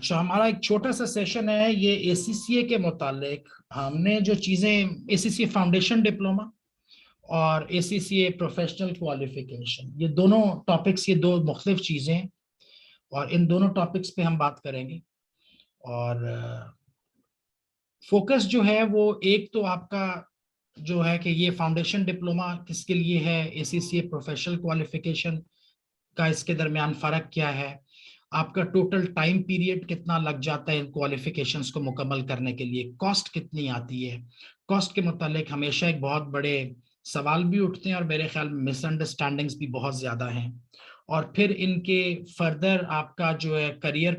अच्छा, हमारा एक छोटा सा सेशन है ये एसीसीए के मुतालिक। हमने जो चीज़ें एसीसीए फाउंडेशन डिप्लोमा और एसीसीए प्रोफेशनल क्वालिफिकेशन, ये दोनों टॉपिक्स, ये दो मुख्तलिफ चीज़ें हैं और इन दोनों टॉपिक्स पे हम बात करेंगे। और फोकस जो है वो एक तो आपका जो है कि ये फाउंडेशन डिप्लोमा किसके लिए है, एसीसीए प्रोफेशनल क्वालिफिकेशन का इसके दरमियान फ़र्क क्या है, आपका टोटल टाइम पीरियड कितना लग जाता है इन क्वालिफिकेशंस को मुकम्मल करने के लिए, कॉस्ट कितनी आती है। कॉस्ट के मुतालिक हमेशा एक बहुत बड़े सवाल भी उठते हैं और मेरे ख्याल में मिसअंडरस्टैंडिंग्स भी बहुत ज़्यादा हैं। और फिर इनके फर्दर आपका जो है करियर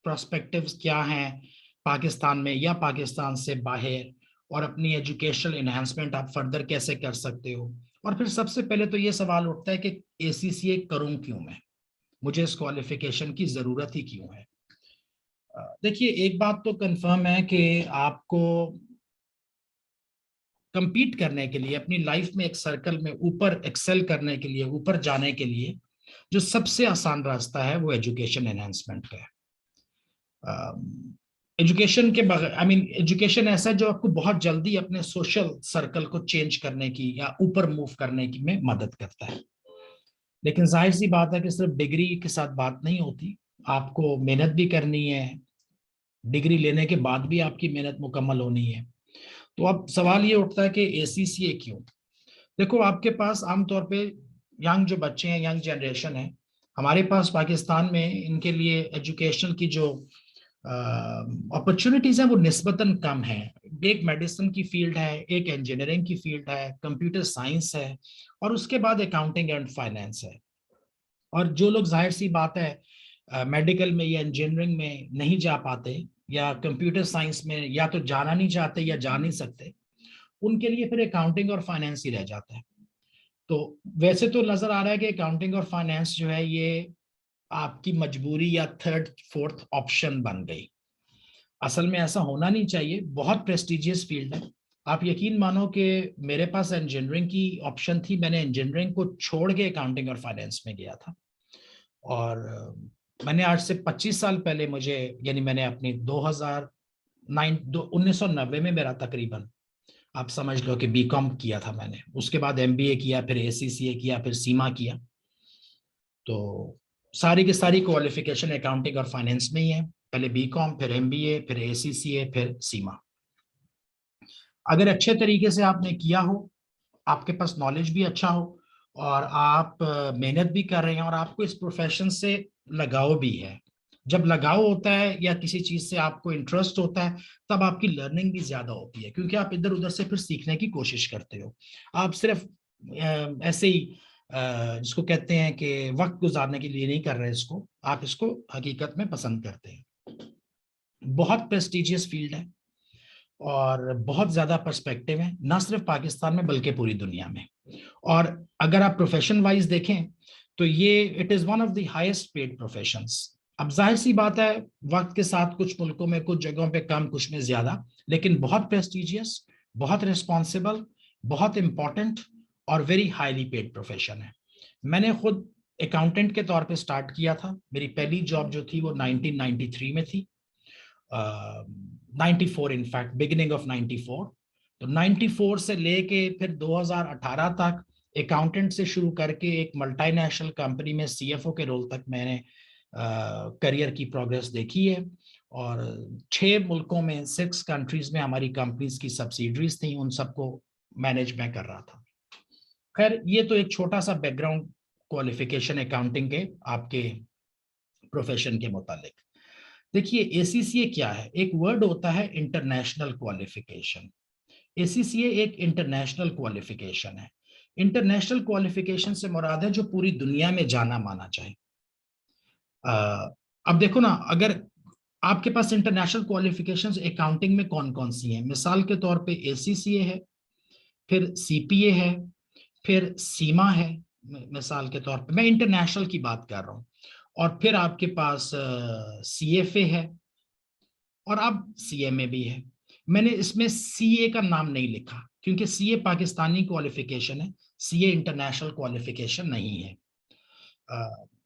प्रोस्पेक्टिव्स क्या हैं पाकिस्तान में या पाकिस्तान से बाहर, और अपनी एजुकेशनल इन्हांसमेंट आप फर्दर कैसे कर सकते हो। और फिर सबसे पहले तो ये सवाल उठता है कि एसीसीए करूं क्यों मैं, मुझे इस क्वालिफिकेशन की जरूरत ही क्यों है। देखिए, एक बात तो कंफर्म है कि आपको compete करने के लिए, अपनी लाइफ में एक सर्कल में ऊपर एक्सेल करने के लिए, ऊपर जाने के लिए जो सबसे आसान रास्ता है वो एजुकेशन एनहांसमेंट का है। एजुकेशन के बगैर, एजुकेशन ऐसा है जो आपको बहुत जल्दी अपने सोशल सर्कल को चेंज करने की या ऊपर मूव करने की में मदद करता है। लेकिन जाहिर सी बात है कि सिर्फ डिग्री के साथ बात नहीं होती, आपको मेहनत भी करनी है। डिग्री लेने के बाद भी आपकी मेहनत मुकम्मल होनी है। तो अब सवाल ये उठता है कि एसीसीए क्यों। देखो, आपके पास आमतौर पे यंग जो बच्चे हैं, यंग जनरेशन है हमारे पास पाकिस्तान में, इनके लिए एजुकेशन की जो अपॉर्चुनिटीज हैं वो निस्बतन कम है। एक मेडिसिन की फील्ड है, एक इंजीनियरिंग की फील्ड है, कंप्यूटर साइंस है, और उसके बाद अकाउंटिंग एंड फाइनेंस है। और जो लोग जाहिर सी बात है मेडिकल में या इंजीनियरिंग में नहीं जा पाते, या कंप्यूटर साइंस में या तो जाना नहीं चाहते या जा नहीं सकते, उनके लिए फिर अकाउंटिंग और फाइनेंस ही रह जाता है। तो वैसे तो नजर आ रहा है कि अकाउंटिंग और फाइनेंस जो है ये आपकी मजबूरी या थर्ड फोर्थ ऑप्शन बन गई। असल में ऐसा होना नहीं चाहिए, बहुत प्रेस्टिजियस फील्ड है। आप यकीन मानो कि मेरे पास इंजीनियरिंग की ऑप्शन थी, मैंने इंजीनियरिंग को छोड़ के अकाउंटिंग और फाइनेंस में गया था। और मैंने आज से 25 साल पहले मुझे, यानी मैंने अपनी 1990 में मेरा तकरीबन, आप समझ लो कि बीकॉम किया था मैंने, उसके बाद एमबीए किया, फिर एसीसीए किया, फिर सीमा किया। तो सारी की सारी क्वालिफिकेशन अकाउंटिंग और फाइनेंस में ही है। पहले बीकॉम, फिर एमबीए, फिर एसीसीए, फिर सीमा। अगर अच्छे तरीके से आपने किया हो, आपके पास नॉलेज भी अच्छा हो, और आप मेहनत भी कर रहे हैं और आपको इस प्रोफेशन से लगाव भी है। जब लगाव होता है या किसी चीज से आपको इंटरेस्ट होता है, तब आपकी लर्निंग भी ज्यादा होती है, क्योंकि आप इधर उधर से फिर सीखने की कोशिश करते हो। आप सिर्फ ऐसे ही जिसको कहते हैं कि वक्त गुजारने के लिए नहीं कर रहे इसको, आप इसको हकीकत में पसंद करते हैं। बहुत प्रेस्टिजियस फील्ड है और बहुत ज्यादा पर्सपेक्टिव है, ना सिर्फ पाकिस्तान में बल्कि पूरी दुनिया में। और अगर आप प्रोफेशन वाइज देखें तो ये it is one of the highest paid professions. अब जाहिर सी बात है, वक्त के साथ कुछ मुल्कों में, कुछ जगहों पे कम, कुछ में ज्यादा, लेकिन बहुत प्रेस्टिजियस, बहुत रिस्पॉन्सिबल, बहुत इंपॉर्टेंट और वेरी हाईली पेड प्रोफेशन है। मैंने खुद अकाउंटेंट के तौर पे स्टार्ट किया था। मेरी पहली जॉब जो थी वो 1993 में थी, 94 इनफैक्ट, बिगिनिंग ऑफ 94। तो 94 से लेके फिर 2018 तक अकाउंटेंट से शुरू करके एक मल्टीनेशनल कंपनी में सीएफओ के रोल तक मैंने करियर की प्रोग्रेस देखी है। और 6 मुल्कों में, 6 कंट्रीज में हमारी कंपनीज की सब्सिडरीज थी, उन सबको मैनेज मैं कर रहा था। खैर, ये तो एक छोटा सा बैकग्राउंड क्वालिफिकेशन अकाउंटिंग के आपके प्रोफेशन के मुतालिक। देखिए, एसीसीए क्या है। एक वर्ड होता है इंटरनेशनल क्वालिफिकेशन। एसीसीए एक इंटरनेशनल क्वालिफिकेशन है। इंटरनेशनल क्वालिफिकेशन से मुराद है जो पूरी दुनिया में जाना माना जाए। अब देखो ना, अगर आपके पास इंटरनेशनल क्वालिफिकेशंस अकाउंटिंग में कौन कौन सी हैं, मिसाल के तौर पे एसीसीए है, फिर सीपीए है, फिर सीमा है। मिसाल के तौर पे मैं इंटरनेशनल की बात कर रहा हूँ। और फिर आपके पास सीएफए है, और अब सीएमए भी है। मैंने इसमें सीए का नाम नहीं लिखा क्योंकि सीए पाकिस्तानी क्वालिफिकेशन है, सीए इंटरनेशनल क्वालिफिकेशन नहीं है।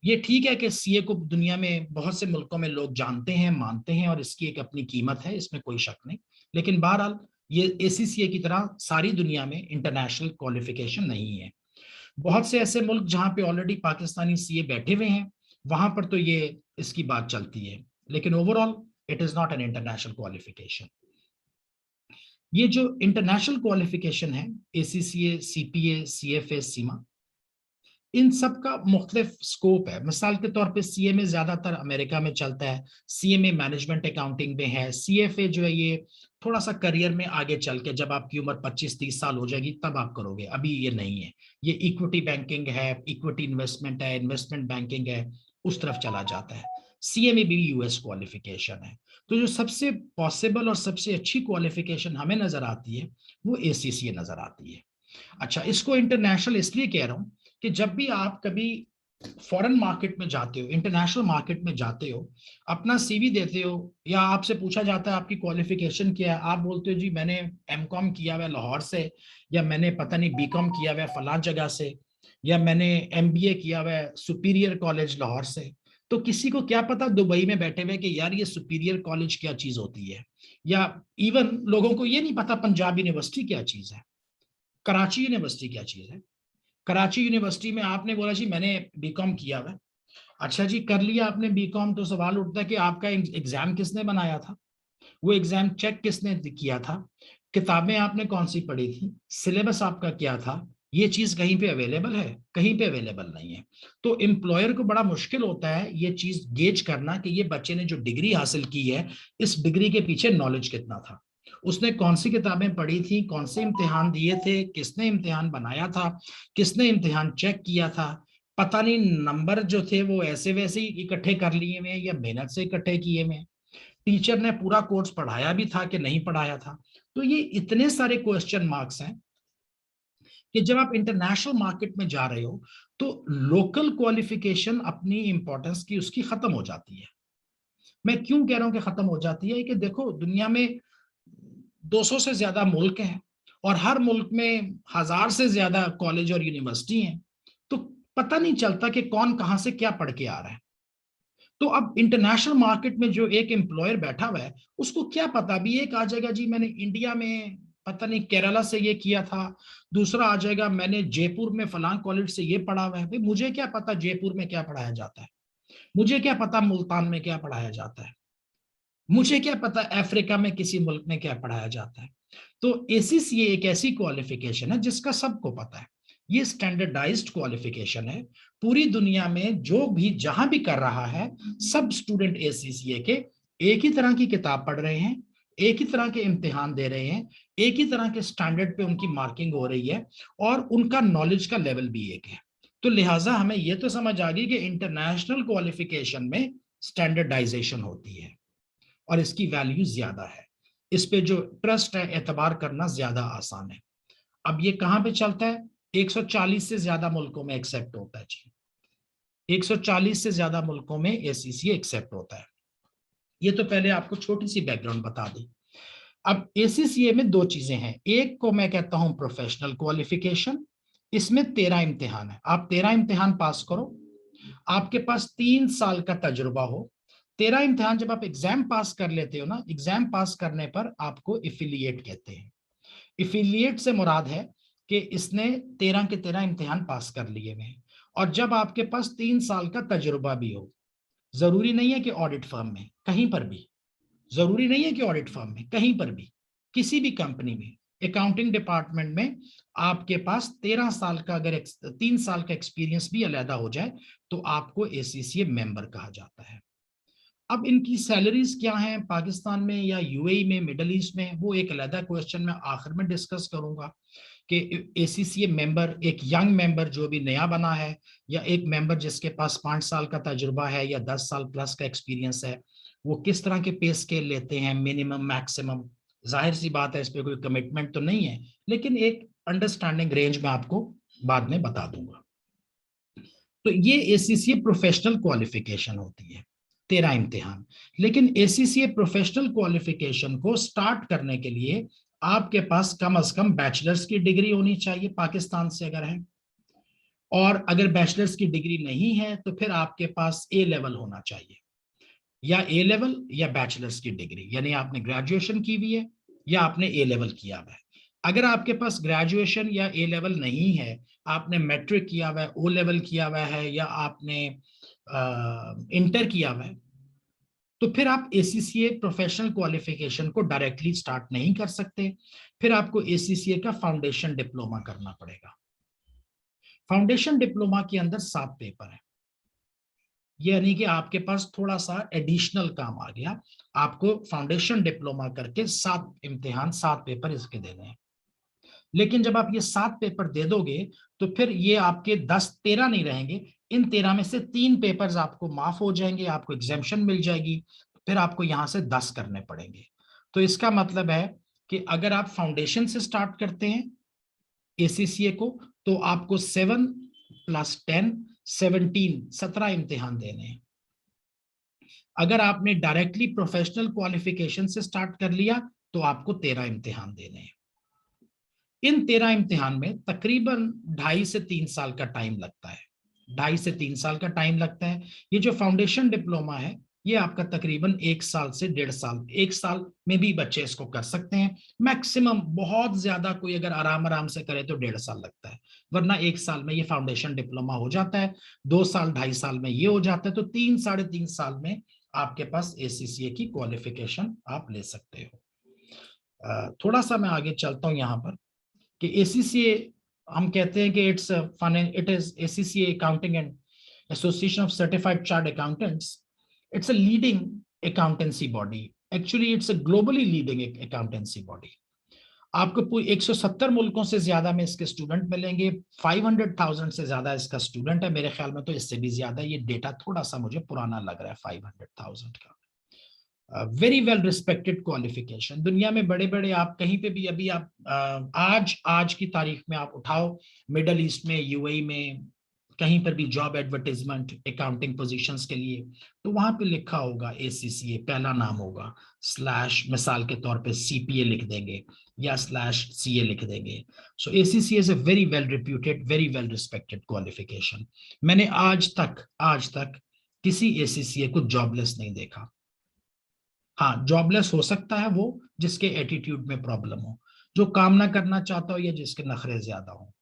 ये ठीक है कि सीए को दुनिया में बहुत से मुल्कों में लोग जानते हैं, मानते हैं, और इसकी एक अपनी कीमत है, इसमें कोई शक नहीं। लेकिन बहरहाल ये एसीसीए की तरह सारी दुनिया में इंटरनेशनल क्वालिफिकेशन नहीं है। बहुत से ऐसे मुल्क जहां पे ऑलरेडी पाकिस्तानी सीए बैठे हुए हैं, वहां पर तो ये इसकी बात चलती है, लेकिन overall it is not an international qualification. ये जो इंटरनेशनल क्वालिफिकेशन है, एसीसीए, सीपीए, सीएफए, सीमा, इन सब का मुख्तलिफ स्कोप है। मिसाल के तौर पे सीए में ज्यादातर अमेरिका में चलता है, सीए में मैनेजमेंट अकाउंटिंग में है। सीएफए जो है ये थोड़ा सा करियर में आगे चल के, जब आपकी उम्र 25-30 साल हो जाएगी तब आप करोगे, अभी ये नहीं है। ये इक्विटी बैंकिंग है, इक्विटी इन्वेस्टमेंट है, इन्वेस्टमेंट बैंकिंग है, उस तरफ चला जाता है। सीए में भी यूएस क्वालिफिकेशन है। तो जो सबसे पॉसिबल और सबसे अच्छी क्वालिफिकेशन हमें नजर आती है वो एसीसीए नजर आती है। अच्छा, इसको इंटरनेशनल इसलिए कह रहा हूं कि जब भी आप कभी फॉरेन मार्केट में जाते हो, इंटरनेशनल मार्केट में जाते हो, अपना सीवी देते हो, या आपसे पूछा जाता है आपकी क्वालिफिकेशन क्या है, आप बोलते हो जी मैंने एमकॉम किया हुआ है लाहौर से, या मैंने पता नहीं बीकॉम किया हुआ है फलां जगह से, या मैंने एमबीए किया हुआ है सुपीरियर कॉलेज लाहौर से, तो किसी को क्या पता दुबई में बैठे हुए कि यार ये सुपीरियर कॉलेज क्या चीज होती है, या इवन लोगों को ये नहीं पता पंजाब यूनिवर्सिटी क्या चीज है, कराची यूनिवर्सिटी क्या चीज है। कराची यूनिवर्सिटी में आपने बोला जी मैंने बीकॉम किया हुआ। अच्छा जी, कर लिया आपने बीकॉम, तो सवाल उठता है कि आपका एग्जाम किसने बनाया था, वो एग्जाम चेक किसने किया था, किताबें आपने कौन सी पढ़ी थी, सिलेबस आपका क्या था, ये चीज कहीं पे अवेलेबल है, कहीं पे अवेलेबल नहीं है। तो एम्प्लॉयर को बड़ा मुश्किल होता है ये चीज गेज करना कि ये बच्चे ने जो डिग्री हासिल की है, इस डिग्री के पीछे नॉलेज कितना था, उसने कौन सी किताबें पढ़ी थी, कौन से इम्तिहान दिए थे, किसने इम्तिहान बनाया था, किसने इम्तिहान चेक किया था, पता नहीं नंबर जो थे वो ऐसे वैसे ही इकट्ठे कर लिए हुए या मेहनत से इकट्ठे किए हुए, टीचर ने पूरा कोर्स पढ़ाया भी था कि नहीं पढ़ाया था। तो ये इतने सारे क्वेश्चन मार्क्स हैं कि जब आप इंटरनेशनल मार्केट में जा रहे हो तो लोकल क्वालिफिकेशन अपनी इंपॉर्टेंस की उसकी खत्म हो जाती है। मैं क्यों कह रहा हूं कि खत्म हो जाती है, कि देखो दुनिया में 200 से ज्यादा मुल्क हैं, और हर मुल्क में 1000 से ज्यादा कॉलेज और यूनिवर्सिटी हैं, तो पता नहीं चलता कि कौन कहां से क्या पढ़ के आ रहा है। तो अब इंटरनेशनल मार्केट में जो एक एम्प्लॉयर बैठा हुआ है उसको क्या पता, अभी एक आ जाएगा जी मैंने इंडिया में पता नहीं केरला से ये किया था, दूसरा आ जाएगा मैंने जयपुर में फलां कॉलेज से ये पढ़ा हुआ है। भाई मुझे क्या पता जयपुर में क्या पढ़ाया जाता है, मुझे क्या पता मुल्तान में क्या पढ़ाया जाता है, मुझे क्या पता अफ्रीका में किसी मुल्क में क्या पढ़ाया जाता है। तो एसीसीए एक ऐसी क्वालिफिकेशन है जिसका सबको पता है, ये स्टैंडर्डाइज्ड क्वालिफिकेशन है। पूरी दुनिया में जो भी जहां भी कर रहा है, सब स्टूडेंट एसीसीए के एक ही तरह की किताब पढ़ रहे हैं, एक ही तरह के इम्तिहान दे रहे हैं, एक ही तरह के स्टैंडर्ड पे उनकी मार्किंग हो रही है, और उनका नॉलेज का लेवल भी एक है। तो लिहाजा हमें यह तो समझ आ गई कि इंटरनेशनल क्वालिफिकेशन में स्टैंडर्डाइजेशन होती है और इसकी वैल्यू ज्यादा है, इस पे जो ट्रस्ट है, एतबार करना ज्यादा आसान है। अब ये कहां पे चलता है, 140 से ज्यादा मुल्कों में एक्सेप्ट होता है जी, 140 से ज्यादा मुल्कों में एसीसी एक्सेप्ट होता है। ये तो पहले आपको छोटी सी बैकग्राउंड बता दी। अब एसीसीए में दो चीजें हैं, एक को मैं कहता हूं प्रोफेशनल क्वालिफिकेशन, इसमें 13 इम्तिहान है, आप 13 इम्तिहान पास करो, आपके पास 3 साल का तजुर्बा हो। 13 इम्तिहान जब आप एग्जाम पास कर लेते हो ना, एग्जाम पास करने पर आपको इफिलिएट कहते हैं। इफिलिएट से मुराद है कि इसने 13 के 13 इम्तिहान पास कर लिए हैं, और जब आपके पास 3 साल का तजुर्बा भी हो, जरूरी नहीं है कि ऑडिट फर्म में, कहीं पर भी, जरूरी नहीं है कि ऑडिट फर्म में, कहीं पर भी, किसी भी कंपनी में, अकाउंटिंग डिपार्टमेंट में आपके पास 13 साल का, अगर 3 साल का एक्सपीरियंस भी अलहदा हो जाए तो आपको एसीसीए मेंबर कहा जाता है। अब इनकी सैलरीज क्या हैं पाकिस्तान में या यूएई में, मिडल ईस्ट में, वो एक अलहदा क्वेश्चन मैं आखिर में डिस्कस करूंगा कि एसीसीए मेंबर, एक यंग मेंबर जो भी नया बना है, या एक मेंबर जिसके पास 5 साल का तजुर्बा है या 10 साल प्लस का एक्सपीरियंस है, वो किस तरह के पे स्केल लेते हैं, मिनिमम मैक्सिमम। जाहिर सी बात है इस पर कोई कमिटमेंट तो नहीं है, लेकिन एक अंडरस्टैंडिंग रेंज में आपको बाद में बता दूंगा। तो ये एसीसीए प्रोफेशनल क्वालिफिकेशन होती है, 13 इम्तिहान। लेकिन एसीसीए प्रोफेशनल क्वालिफिकेशन को स्टार्ट करने के लिए आपके पास कम से कम बैचलर्स की डिग्री होनी चाहिए, पाकिस्तान से अगर है, और अगर बैचलर्स की डिग्री नहीं है तो फिर आपके पास ए लेवल होना चाहिए, या ए लेवल या बैचलर्स की डिग्री, यानी आपने ग्रेजुएशन की हुई है या आपने ए लेवल किया हुआ है। अगर आपके पास ग्रेजुएशन या ए लेवल नहीं है, आपने मैट्रिक किया हुआ है, ओ लेवल किया हुआ है, या आपने इंटर किया हुआ है, तो फिर आप एसीसीए प्रोफेशनल क्वालिफिकेशन को डायरेक्टली स्टार्ट नहीं कर सकते, फिर आपको एसीसीए का फाउंडेशन डिप्लोमा करना पड़ेगा। फाउंडेशन डिप्लोमा के अंदर 7 पेपर है, यानी कि आपके पास थोड़ा सा एडिशनल काम आ गया, आपको फाउंडेशन डिप्लोमा करके 7 इम्तिहान 7 पेपर इसके देने हैं। लेकिन जब आप ये 7 पेपर दे दोगे तो फिर ये आपके 10-13 नहीं रहेंगे, इन 13 में से 3 पेपर्स आपको माफ हो जाएंगे, आपको एग्जेम्पशन मिल जाएगी, फिर आपको यहां से 10 करने पड़ेंगे। तो इसका मतलब है कि अगर आप फाउंडेशन से स्टार्ट करते हैं एसीसीए को, तो आपको 7 + 10 17 इम्तिहान देने हैं। अगर आपने डायरेक्टली प्रोफेशनल क्वालिफिकेशन से स्टार्ट कर लिया तो आपको 13 इम्तिहान देने हैं। इन 13 इम्तिहान में तकरीबन 2.5 से 3 साल का टाइम लगता है, 2.5 से 3 साल का टाइम लगता है। ये जो फाउंडेशन डिप्लोमा है ये आपका तकरीबन 1 साल से 1.5 साल, 1 साल में भी बच्चे इसको कर सकते हैं मैक्सिमम, बहुत ज्यादा कोई अगर आराम आराम से करे तो 1.5 साल लगता है, वरना 1 साल में ये फाउंडेशन डिप्लोमा हो जाता है, 2 साल 2.5 साल में ये हो जाता है, तो 3-3.5 साल में आपके पास एसीसीए की क्वालिफिकेशन आप ले सकते हो। थोड़ा सा मैं आगे चलता हूं यहाँ पर कि एसीसीए हम कहते हैं कि it is ACCA accounting and association of certified chart accountants, it's a leading accountancy body, actually it's a globally leading accountancy body. आपको 170 मुल्कों से ज्यादा में इसके स्टूडेंट मिलेंगे, 500,000 से ज्यादा इसका स्टूडेंट है, मेरे ख्याल में तो इससे भी ज्यादा, ये डेटा थोड़ा सा मुझे पुराना लग रहा है 500,000 का। वेरी वेल रिस्पेक्टेड क्वालिफिकेशन, दुनिया में बड़े बड़े आप कहीं पे भी अभी आप आज की तारीख में आप उठाओ, मिडल ईस्ट में, यूएई में, कहीं पर भी जॉब एडवर्टाइजमेंट अकाउंटिंग पोजीशंस के लिए, तो वहां पे लिखा होगा एसीसीए, पहला नाम होगा, स्लैश मिसाल के तौर पे सीपीए लिख देंगे या स्लैश सीए लिख देंगे। So ACCA is a very well reputed, very well respected qualification. मैंने आज तक किसी एसीसीए को जॉबलेस नहीं देखा। हाँ, जॉबलेस हो सकता है वो जिसके एटीट्यूड में प्रॉब्लम हो, जो काम ना करना चाहता हो या जिसके नखरे ज्यादा हो,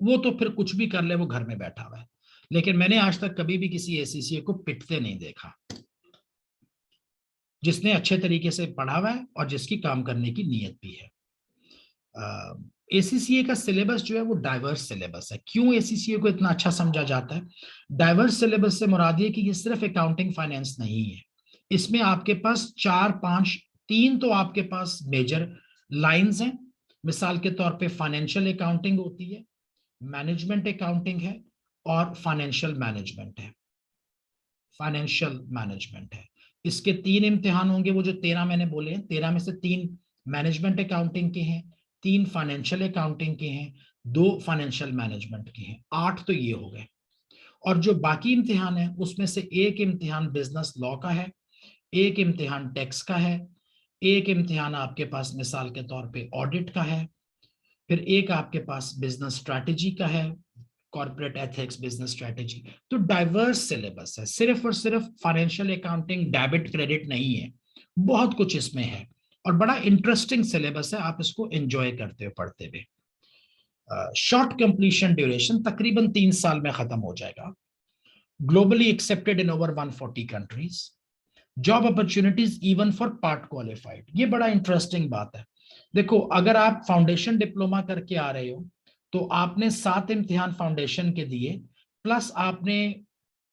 वो तो फिर कुछ भी कर ले, वो घर में बैठा हुआ है। लेकिन मैंने आज तक कभी भी किसी एसीसीए को पिटते नहीं देखा, जिसने अच्छे तरीके से पढ़ा हुआ है और जिसकी काम करने की नीयत भी है। एसीसीए का सिलेबस जो है वो डाइवर्स सिलेबस है। क्यों एसीसीए को इतना अच्छा समझा जाता है? डाइवर्स सिलेबस से मुराद ये कि ये सिर्फ अकाउंटिंग फाइनेंस नहीं है, इसमें आपके पास 4-5, 3 तो आपके पास मेजर लाइंस हैं। मिसाल के तौर पे फाइनेंशियल अकाउंटिंग होती है, मैनेजमेंट अकाउंटिंग है और फाइनेंशियल मैनेजमेंट है। फाइनेंशियल मैनेजमेंट है, इसके 3 इम्तिहान होंगे, वो जो 13 मैंने बोले हैं, 13 में से 3 मैनेजमेंट अकाउंटिंग के हैं, 3 फाइनेंशियल अकाउंटिंग के हैं, 2 फाइनेंशियल मैनेजमेंट के हैं, 8 तो ये हो गए। और जो बाकी इम्तिहान है उसमें से एक इम्तिहान बिजनेस लॉ का है, एक इम्तिहान टैक्स का है, एक इम्तिहान आपके पास मिसाल के तौर पे ऑडिट का है, फिर एक आपके पास बिजनेस स्ट्रैटेजी का है, कॉर्पोरेट एथिक्स, बिजनेस स्ट्रैटेजी। तो डाइवर्स सिलेबस है, सिर्फ और सिर्फ फाइनेंशियल अकाउंटिंग डेबिट क्रेडिट नहीं है, बहुत कुछ इसमें है और बड़ा इंटरेस्टिंग सिलेबस है, आप इसको एंजॉय करते हो पढ़ते हुए। शॉर्ट कंप्लीशन ड्यूरेशन तकरीबन 3 साल में खत्म हो जाएगा, globally accepted in over 140 countries, job opportunities even for part qualified. ये बड़ा इंटरेस्टिंग बात है। देखो, अगर आप फाउंडेशन डिप्लोमा करके आ रहे हो तो आपने 7 इम्तिहान फाउंडेशन के दिए, प्लस आपने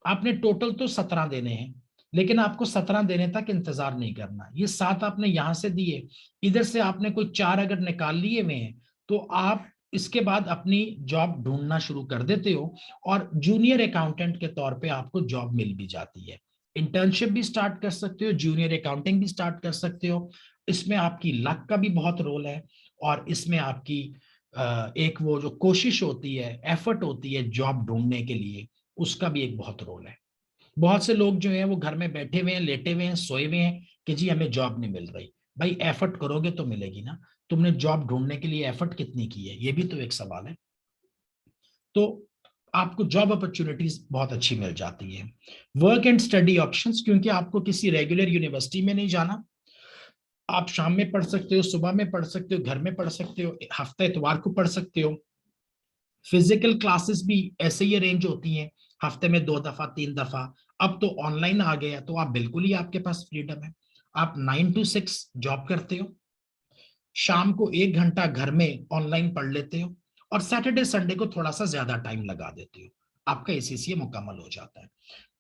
आपने टोटल तो 17 देने हैं, लेकिन आपको 17 देने तक इंतजार नहीं करना, ये 7 आपने यहां से दिए, इधर से आपने कोई 4 अगर निकाल लिए हुए हैं तो आप इसके बाद अपनी जॉब ढूंढना शुरू कर देते हो और जूनियर अकाउंटेंट के तौर पे आपको जॉब मिल भी जाती है। इंटर्नशिप भी स्टार्ट कर सकते हो, जूनियर अकाउंटिंग भी स्टार्ट कर सकते हो। इसमें आपकी लक का भी बहुत रोल है और इसमें आपकी एक वो जो कोशिश होती है, एफर्ट होती है जॉब ढूंढने के लिए, उसका भी एक बहुत रोल है। बहुत से लोग जो है वो घर में बैठे हुए हैं, लेटे हुए हैं, सोए हुए हैं कि जी हमें जॉब नहीं मिल रही। भाई एफर्ट करोगे तो मिलेगी ना, तुमने जॉब ढूंढने के लिए एफर्ट कितनी की है, ये भी तो एक सवाल है। तो आपको जॉब अपॉर्चुनिटीज बहुत अच्छी मिल जाती है। वर्क एंड स्टडी ऑप्शंस, क्योंकि आपको किसी रेगुलर यूनिवर्सिटी में नहीं जाना, आप शाम में पढ़ सकते हो, सुबह में पढ़ सकते हो, घर में पढ़ सकते हो, हफ्ते इतवार को पढ़ सकते हो। फिजिकल क्लासेस भी ऐसे ही अरेंज होती हैं, हफ्ते में 2 दफा 3 दफा। अब तो ऑनलाइन आ गया, तो आप बिल्कुल ही, आपके पास फ्रीडम है। आप 9 to 6 जॉब करते हो, शाम को 1 घंटा घर में ऑनलाइन पढ़ लेते हो, और सैटरडे संडे को थोड़ा सा ज्यादा टाइम लगा देते हो, आपका एसीसीए मुकम्मल हो जाता है।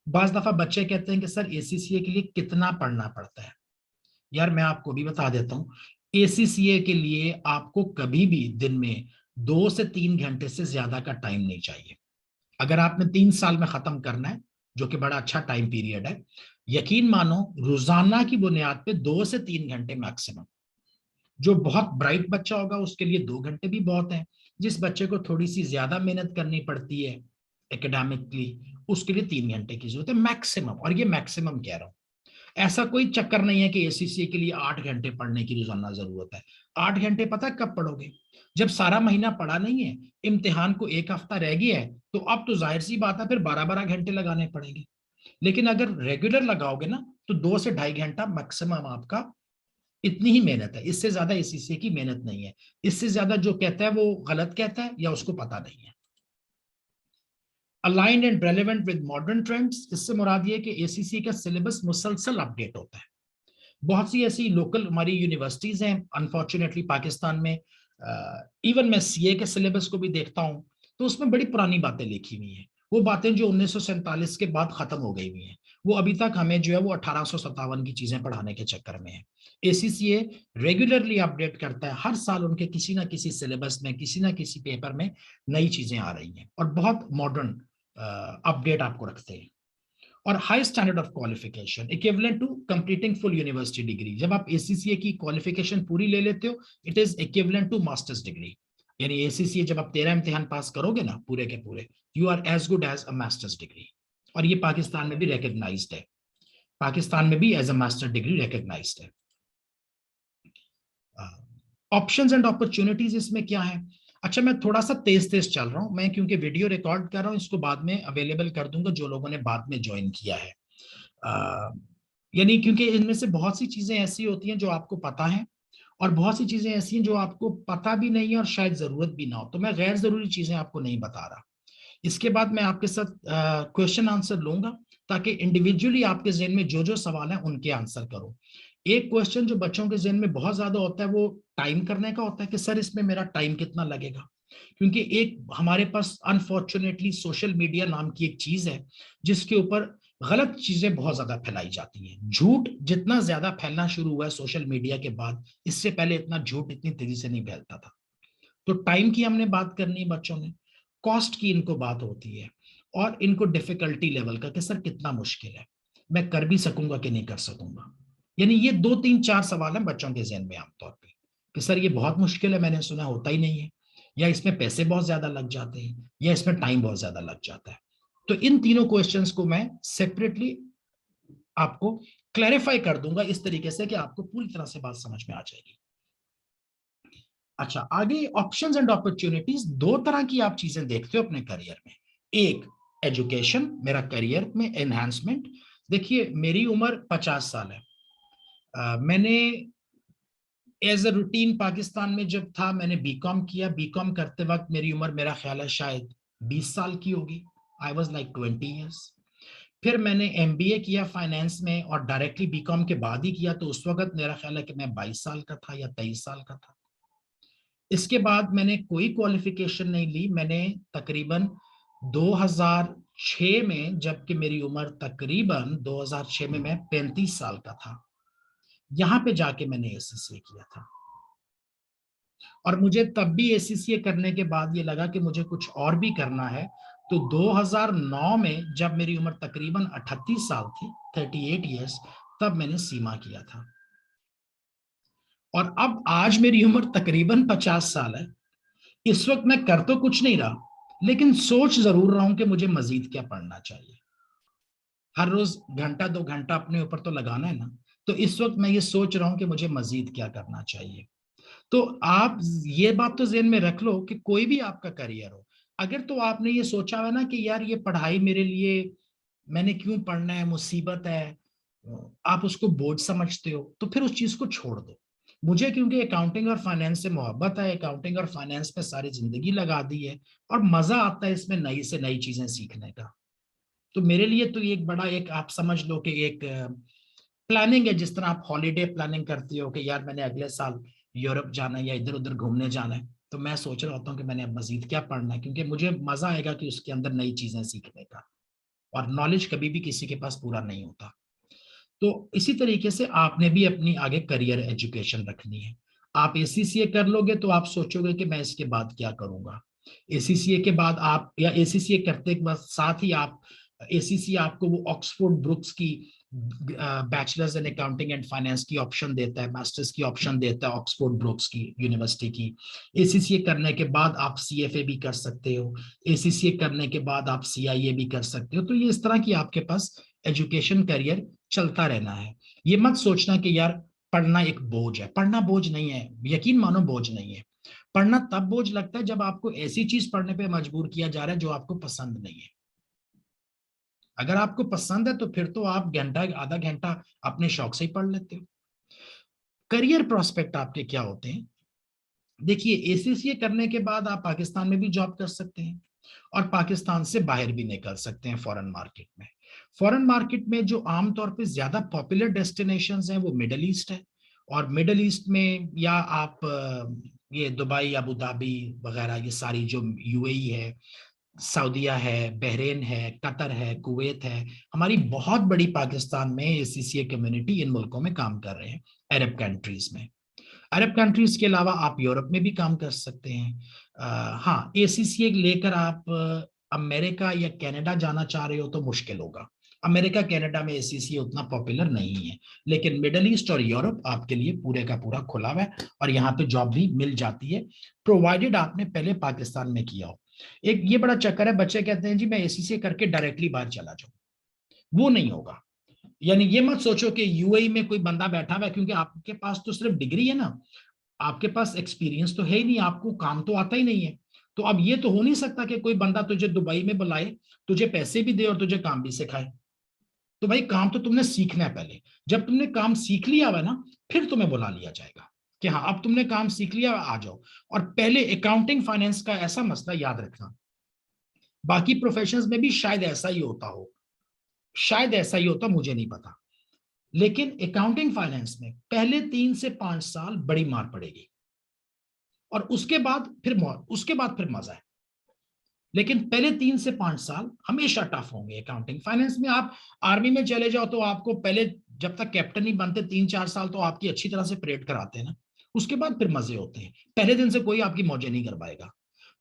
बाज दफा बच्चे कहते हैं कि सर एसीसीए के लिए कितना पढ़ना पड़ता है। यार मैं आपको भी बता देता हूँ, एसीसीए के लिए आपको कभी भी दिन में 2 से 3 घंटे से ज्यादा का टाइम नहीं चाहिए। अगर आपने 3 साल में खत्म करना है, जो कि बड़ा अच्छा टाइम पीरियड है, यकीन मानो रोजाना की बुनियाद पे 2 से 3 घंटे मैक्सिमम। जो बहुत ब्राइट बच्चा होगा उसके लिए 2 घंटे भी बहुत है। जिस बच्चे को थोड़ी सी ज्यादा मेहनत करनी पड़ती है एकेडमिकली, उसके लिए 3 घंटे की जरूरत है मैक्सिमम, और ये मैक्सिमम कह रहा हूं। ऐसा कोई चक्कर नहीं है कि एसीसी के लिए 8 घंटे पढ़ने की रोजाना जरूरत है। 8 घंटे पता कब पढ़ोगे? जब सारा महीना पढ़ा नहीं है, इम्तिहान को 1 हफ्ता रह गया है, तो अब तो जाहिर सी बात है फिर 12-12 घंटे लगाने पड़ेंगे। लेकिन अगर रेगुलर लगाओगे ना, तो 2 से ढाई घंटा मैक्सिमम आपका, इतनी ही मेहनत है, इससे ज्यादा एसीसी की मेहनत नहीं है। इससे ज्यादा जो कहता है वो गलत कहता है या उसको पता नहीं है। Aligned and relevant with modern trends, इससे मुराद ये कि एसीसी का सिलेबस मुसलसल अपडेट होता है। बहुत सी ऐसी लोकल हमारी यूनिवर्सिटीज हैं अनफॉर्चुनेटली पाकिस्तान में, इवन मैं सीए के सिलेबस को भी देखता हूं, तो उसमें बड़ी पुरानी बातें लिखी हुई हैं। वो बातें जो 1947 के बाद खत्म हो गई हुई हैं, वो अभी तक हमें जो है वो 1857 की चीजें पढ़ाने के चक्कर में है। एसीसीए रेगुलरली अपडेट करता है, हर साल उनके किसी ना किसी सिलेबस में, किसी ना किसी पेपर में नई चीजें आ रही हैं, और बहुत मॉडर्न अपडेट आपको रखते हैं। और high standard of qualification equivalent to completing full university degree. जब आप एसीसीए की क्वालिफिकेशन पूरी ले लेते हो, it is equivalent to masters degree. यानी एसीसीए जब आप 13 इम्तिहान पास करोगे ना पूरे के पूरे, you are as good as a masters degree. और ये पाकिस्तान में भी रिकग्नाइज्ड है, पाकिस्तान में भी as a master degree recognised है। ऑप्शंस एंड अपॉर्चुनिटीज इसमें क्या है? अच्छा मैं थोड़ा सा तेज तेज चल रहा हूं मैं, क्योंकि वीडियो रिकॉर्ड कर रहा हूं, इसको बाद में अवेलेबल कर दूंगा जो लोगों ने बाद में ज्वाइन किया है। यानी क्योंकि इनमें से बहुत सी चीजें ऐसी होती हैं जो आपको पता है, और बहुत सी चीजें ऐसी हैं जो आपको पता भी नहीं है और शायद जरूरत भी ना हो, तो मैं गैर जरूरी चीजें आपको नहीं बता रहा। इसके बाद मैं आपके साथ क्वेश्चन आंसर लूंगा, ताकि इंडिविजुअली आपके जहन में जो जो सवाल है उनके आंसर करो। एक क्वेश्चन जो बच्चों के जहन में बहुत ज्यादा होता है वो टाइम करने का होता है, कि सर इसमें मेरा टाइम कितना लगेगा। क्योंकि एक हमारे पास अनफॉर्चुनेटली सोशल मीडिया नाम की एक चीज है, जिसके ऊपर गलत चीजें बहुत ज्यादा फैलाई जाती हैं। झूठ जितना ज्यादा फैलना शुरू हुआ है सोशल मीडिया के बाद, इससे पहले इतना झूठ इतनी तेजी से नहीं फैलता था। तो टाइम की हमने बात करनी है बच्चों ने, कॉस्ट की इनको बात होती है, और इनको डिफिकल्टी लेवल का, कि सर कितना मुश्किल है, मैं कर भी सकूंगा कि नहीं कर सकूंगा। यानी ये 2 3 4 सवाल हैं बच्चों के जहन में आमतौर पे, कि सर ये बहुत मुश्किल है, मैंने सुना होता ही नहीं है, या इसमें पैसे बहुत ज्यादा लग जाते हैं, या इसमें टाइम बहुत ज्यादा लग जाता है। तो इन तीनों क्वेश्चंस को मैं सेपरेटली आपको क्लैरिफाई कर दूंगा इस तरीके से कि आपको पूरी तरह से बात समझ में आ जाएगी। अच्छा आगे, ऑप्शंस एंड अपॉर्चुनिटीज, 2 तरह की आप चीजें देखते हो अपने करियर में। एक, एजुकेशन, मेरा करियर में एनहांसमेंट। देखिए मेरी उम्र 50 साल है। मैंने एज अ रूटीन पाकिस्तान में जब था, मैंने बीकॉम किया। बीकॉम करते वक्त मेरी उम्र, मेरा ख्याल है शायद 20 साल की होगी। I was like 20 years। फिर मैंने एमबीए किया फाइनेंस में, और डायरेक्टली बीकॉम के बाद ही किया, तो उस वक्त मेरा ख्याल है कि मैं 22 साल का था या 23 साल का था। इसके बाद मैंने कोई क्वालिफिकेशन नहीं ली। मैंने तकरीबन 2006 में, जबकि मेरी उम्र तकरीबन 2006 में मैं 35 साल का था, यहां पे जाके मैंने एसीसीए किया था। और मुझे तब भी एसीसीए करने के बाद ये लगा कि मुझे कुछ और भी करना है। तो 2009 में जब मेरी उम्र तकरीबन 38 साल थी, 38 ईयर्स, तब मैंने सीमा किया था। और अब आज मेरी उम्र तकरीबन 50 साल है। इस वक्त मैं कर तो कुछ नहीं रहा, लेकिन सोच जरूर रहा हूं कि मुझे मजीद क्या पढ़ना चाहिए। हर रोज घंटा 2 घंटा अपने ऊपर तो लगाना है ना। तो इस वक्त मैं ये सोच रहा हूं कि मुझे मजीद क्या करना चाहिए। तो आप ये बात तो ज़हन में रख लो कि कोई भी आपका करियर हो, अगर तो आपने ये सोचा हुआ ना कि यार ये पढ़ाई मेरे लिए, मैंने क्यों पढ़ना है, मुसीबत है, आप उसको बोझ समझते हो, तो फिर उस चीज को छोड़ दो। मुझे क्योंकि अकाउंटिंग और फाइनेंस से मोहब्बत है, अकाउंटिंग और फाइनेंस पे सारी जिंदगी लगा दी है, और मजा आता है इसमें नई से नई चीजें सीखने का। तो मेरे लिए तो ये एक बड़ा, एक आप समझ लो कि एक प्लानिंग है। जिस तरह आप हॉलीडे प्लानिंग करती हो कि यार मैंने अगले साल यूरोप जाना है या इधर उधर घूमने जाना है, तो मैं सोच रहा होता हूँ कि मैंने अब मजीद क्या पढ़ना है, क्योंकि मुझे मजा आएगा कि उसके अंदर नई चीजें सीखने का। और नॉलेज कभी भी किसी के पास पूरा नहीं होता। तो इसी तरीके से आपने भी अपनी आगे करियर एजुकेशन रखनी है। आप एसीसीए कर लोगे तो आप सोचोगे कि मैं इसके बाद क्या करूंगा। एसीसीए के बाद आप, या एसीसीए करते के बाद साथ ही आप, एसीसीए आपको वो ऑक्सफोर्ड ब्रुक्स की bachelors in accounting and finance की ऑप्शन देता है, मास्टर्स की ऑप्शन देता है ऑक्सफोर्ड ब्रुक्स की यूनिवर्सिटी की। एसीसीए करने के बाद आप सीएफए भी कर सकते हो, एसीसीए करने के बाद आप सीआईए भी कर सकते हो। तो ये इस तरह की आपके पास एजुकेशन करियर चलता रहना है। ये मत सोचना कि यार पढ़ना एक बोझ है, पढ़ना बोझ नहीं है, यकीन मानो बोझ नहीं है। पढ़ना तब बोझ लगता है जब आपको ऐसी चीज पढ़ने पे मजबूर किया जा रहा है जो आपको पसंद नहीं है। अगर आपको पसंद है तो फिर तो आप घंटा आधा घंटा अपने शौक से ही पढ़ लेते हो। करियर प्रोस्पेक्ट आपके क्या होते हैं? देखिए, एसीसीए करने के बाद आप पाकिस्तान में भी जॉब कर सकते हैं, और पाकिस्तान से बाहर भी निकल सकते हैं फॉरेन मार्केट में। फॉरेन मार्केट में जो आमतौर पे ज्यादा पॉपुलर डेस्टिनेशंस हैं वो मिडल ईस्ट है। और मिडल ईस्ट में या आप ये दुबई, अबू धाबी वगैरह, ये सारी जो यूएई है, सऊदीया है, बहरेन है, कतर है, कुवैत है, हमारी बहुत बड़ी पाकिस्तान में एसीसीए कम्युनिटी इन मुल्कों में काम कर रहे हैं। अरब कंट्रीज में, अरब कंट्रीज के अलावा आप यूरोप में भी काम कर सकते हैं। हाँ, एसीसीए लेकर आप अमेरिका या कनाडा जाना चाह रहे हो तो मुश्किल होगा। अमेरिका कनाडा में एसीसीए उतना पॉपुलर नहीं है। लेकिन मिडल ईस्ट और यूरोप आपके लिए पूरे का पूरा खुला हुआ है, और यहाँ पे जॉब भी मिल जाती है, प्रोवाइडेड आपने पहले पाकिस्तान में किया हो। एक ये बड़ा चक्कर है, बच्चे कहते हैं जी मैं एसीसीए करके डायरेक्टली बाहर चला जाऊं। वो नहीं होगा। यानी ये मत सोचो कि यूएई में कोई बंदा बैठा हुआ है, क्योंकि आपके पास तो सिर्फ डिग्री है ना, आपके पास एक्सपीरियंस तो है ही नहीं, आपको काम तो आता ही नहीं है। तो अब ये तो हो नहीं सकता कि कोई बंदा तुझे दुबई में बुलाए, तुझे पैसे भी दे और तुझे काम भी सिखाए। तो भाई काम तो तुमने सीखना है पहले। जब तुमने काम सीख लिया हुआ ना, फिर तुम्हें बुला लिया जाएगा कि हाँ अब तुमने काम सीख लिया, आ जाओ। और पहले अकाउंटिंग फाइनेंस का ऐसा मसला याद रखना, बाकी प्रोफेशंस में भी शायद ऐसा ही होता हो, शायद ऐसा ही होता, मुझे नहीं पता। लेकिन अकाउंटिंग फाइनेंस में पहले 3 से 5 साल बड़ी मार पड़ेगी, और उसके बाद फिर मजा है। लेकिन पहले 3 से 5 साल हमेशा टफ होंगे अकाउंटिंग फाइनेंस में। आप आर्मी में चले जाओ तो आपको पहले, जब तक कैप्टन नहीं बनते 3-4 साल तो आपकी अच्छी तरह से परेड कराते हैं ना, उसके बाद फिर मजे होते हैं। पहले दिन से कोई आपकी मौजें नहीं करवाएगा।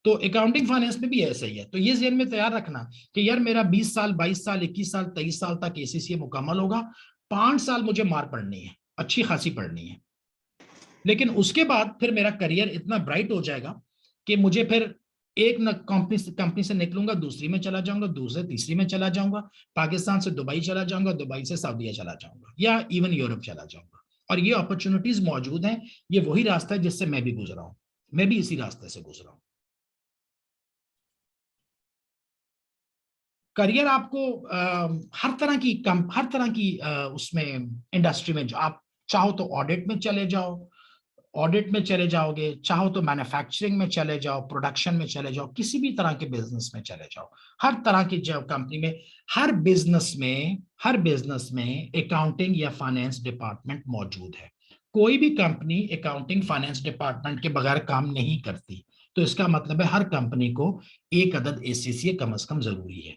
तो अकाउंटिंग फाइनेंस में भी ऐसा ही है। तो ये जेहन में तैयार रखना कि यार मेरा 20 साल, 22 साल, 21 साल, 23 साल तक एसीसीए मुकम्मल होगा। 5 साल मुझे मार पड़नी है, अच्छी खासी पड़नी है। लेकिन उसके बाद फिर मेरा करियर इतना ब्राइट हो जाएगा कि मुझे फिर एक न कंपनी से निकलूंगा, दूसरी में चला जाऊंगा, दूसरे तीसरी में चला जाऊंगा, पाकिस्तान से दुबई चला जाऊंगा, दुबई से सऊदीया चला जाऊंगा, या इवन यूरोप चला जाऊंगा। और ये अपॉर्चुनिटीज मौजूद हैं। ये वही रास्ता है जिससे मैं भी गुजरा हूं, मैं भी इसी रास्ते से गुजरा हूं। करियर आपको हर तरह की उसमें इंडस्ट्री में, जो आप चाहो तो ऑडिट में चले जाओ, ऑडिट में चले जाओगे, चाहो तो मैन्युफैक्चरिंग में चले जाओ, प्रोडक्शन में चले जाओ, किसी भी तरह के बिजनेस में चले जाओ। हर तरह की जो कंपनी में, हर बिजनेस में अकाउंटिंग या फाइनेंस डिपार्टमेंट मौजूद है। कोई भी कंपनी अकाउंटिंग फाइनेंस डिपार्टमेंट के बगैर काम नहीं करती। तो इसका मतलब है हर कंपनी को एक अदद एसीसी कम से कम जरूरी है।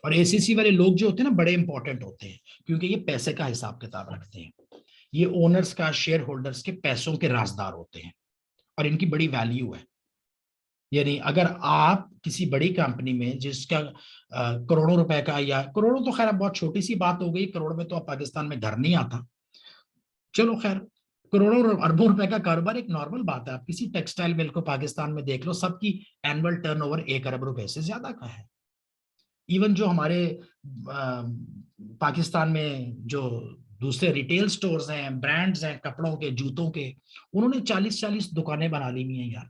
और एसीसी वाले लोग जो होते हैं ना, बड़े इंपॉर्टेंट होते हैं, क्योंकि ये पैसे का हिसाब किताब रखते हैं। ये ओनर्स का, शेयर होल्डर्स के पैसों के राजदार होते हैं, और इनकी बड़ी वैल्यू है। यानी अगर आप किसी बड़ी कंपनी में जिसका करोड़ों रुपए का, या करोड़ों तो खैर बहुत छोटी सी बात हो गई, करोड़ में तो अब पाकिस्तान में घर नहीं आता, चलो खैर, करोड़ों अरबों रुपए का कारोबार एक नॉर्मल बात है। आप किसी टेक्सटाइल मिल को पाकिस्तान में देख लो, सबकी एनुअल टर्नओवर 1 अरब रुपए से ज्यादा का है। इवन जो हमारे पाकिस्तान में जो दूसरे रिटेल स्टोर्स हैं, ब्रांड्स हैं, कपड़ों के, जूतों के, उन्होंने 40-40 दुकानें बना ली हुई हैं यार।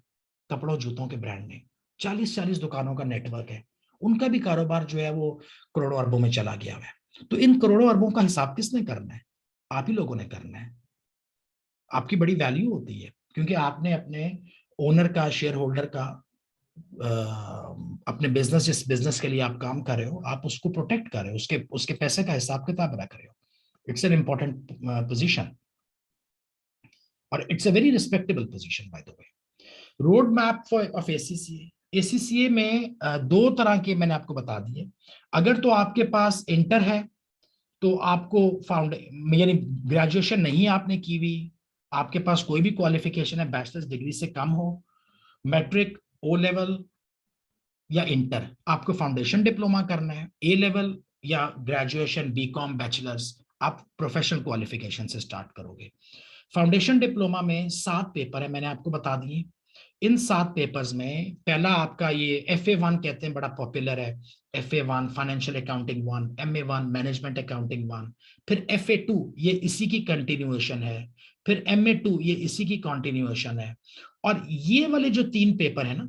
कपड़ों जूतों के ब्रांड ने, 40-40 दुकानों का नेटवर्क है, उनका भी कारोबार जो है वो करोड़ों अरबों में चला गया है। तो इन करोड़ों अरबों का हिसाब किसने करना है? आप ही लोगों ने करना है। आपकी बड़ी वैल्यू होती है, क्योंकि आपने अपने ओनर का, शेयर होल्डर का, अपने बिजनेस, जिस बिजनेस के लिए आप काम कर रहे हो, आप उसको प्रोटेक्ट कर रहे हो, उसके उसके पैसे का हिसाब किताब रख रहे हो। इट्स एन इंपॉर्टेंट पोजीशन, और it's a very respectable position by the way. Road map for of ACCA, ACCA में दो तरह के मैंने आपको बता दिए। अगर तो आपके पास इंटर है, तो आपको फाउंड यानी ग्रेजुएशन नहीं आपने की हुई, आपके पास कोई भी क्वालिफिकेशन है बैचलर्स डिग्री से कम हो, मैट्रिक, ओ लेवल या इंटर, आपको फाउंडेशन डिप्लोमा करना है, ए लेवल या ग्रेजुएशन, बीकॉम, बैचलर्स, आप प्रोफेशनल क्वालिफिकेशन से स्टार्ट करोगे। फाउंडेशन डिप्लोमा में 7 पेपर है, मैंने आपको बता दिए। इन 7 पेपर्स में पहला आपका ये FA1 कहते हैं, बड़ा पॉपुलर है। FA1 financial accounting 1, MA1 management accounting 1, फिर FA2 ये इसी की कंटिन्यूएशन है, फिर MA2 ये इसी की कंटिन्यूएशन है। और ये वाले जो 3 पेपर है ना,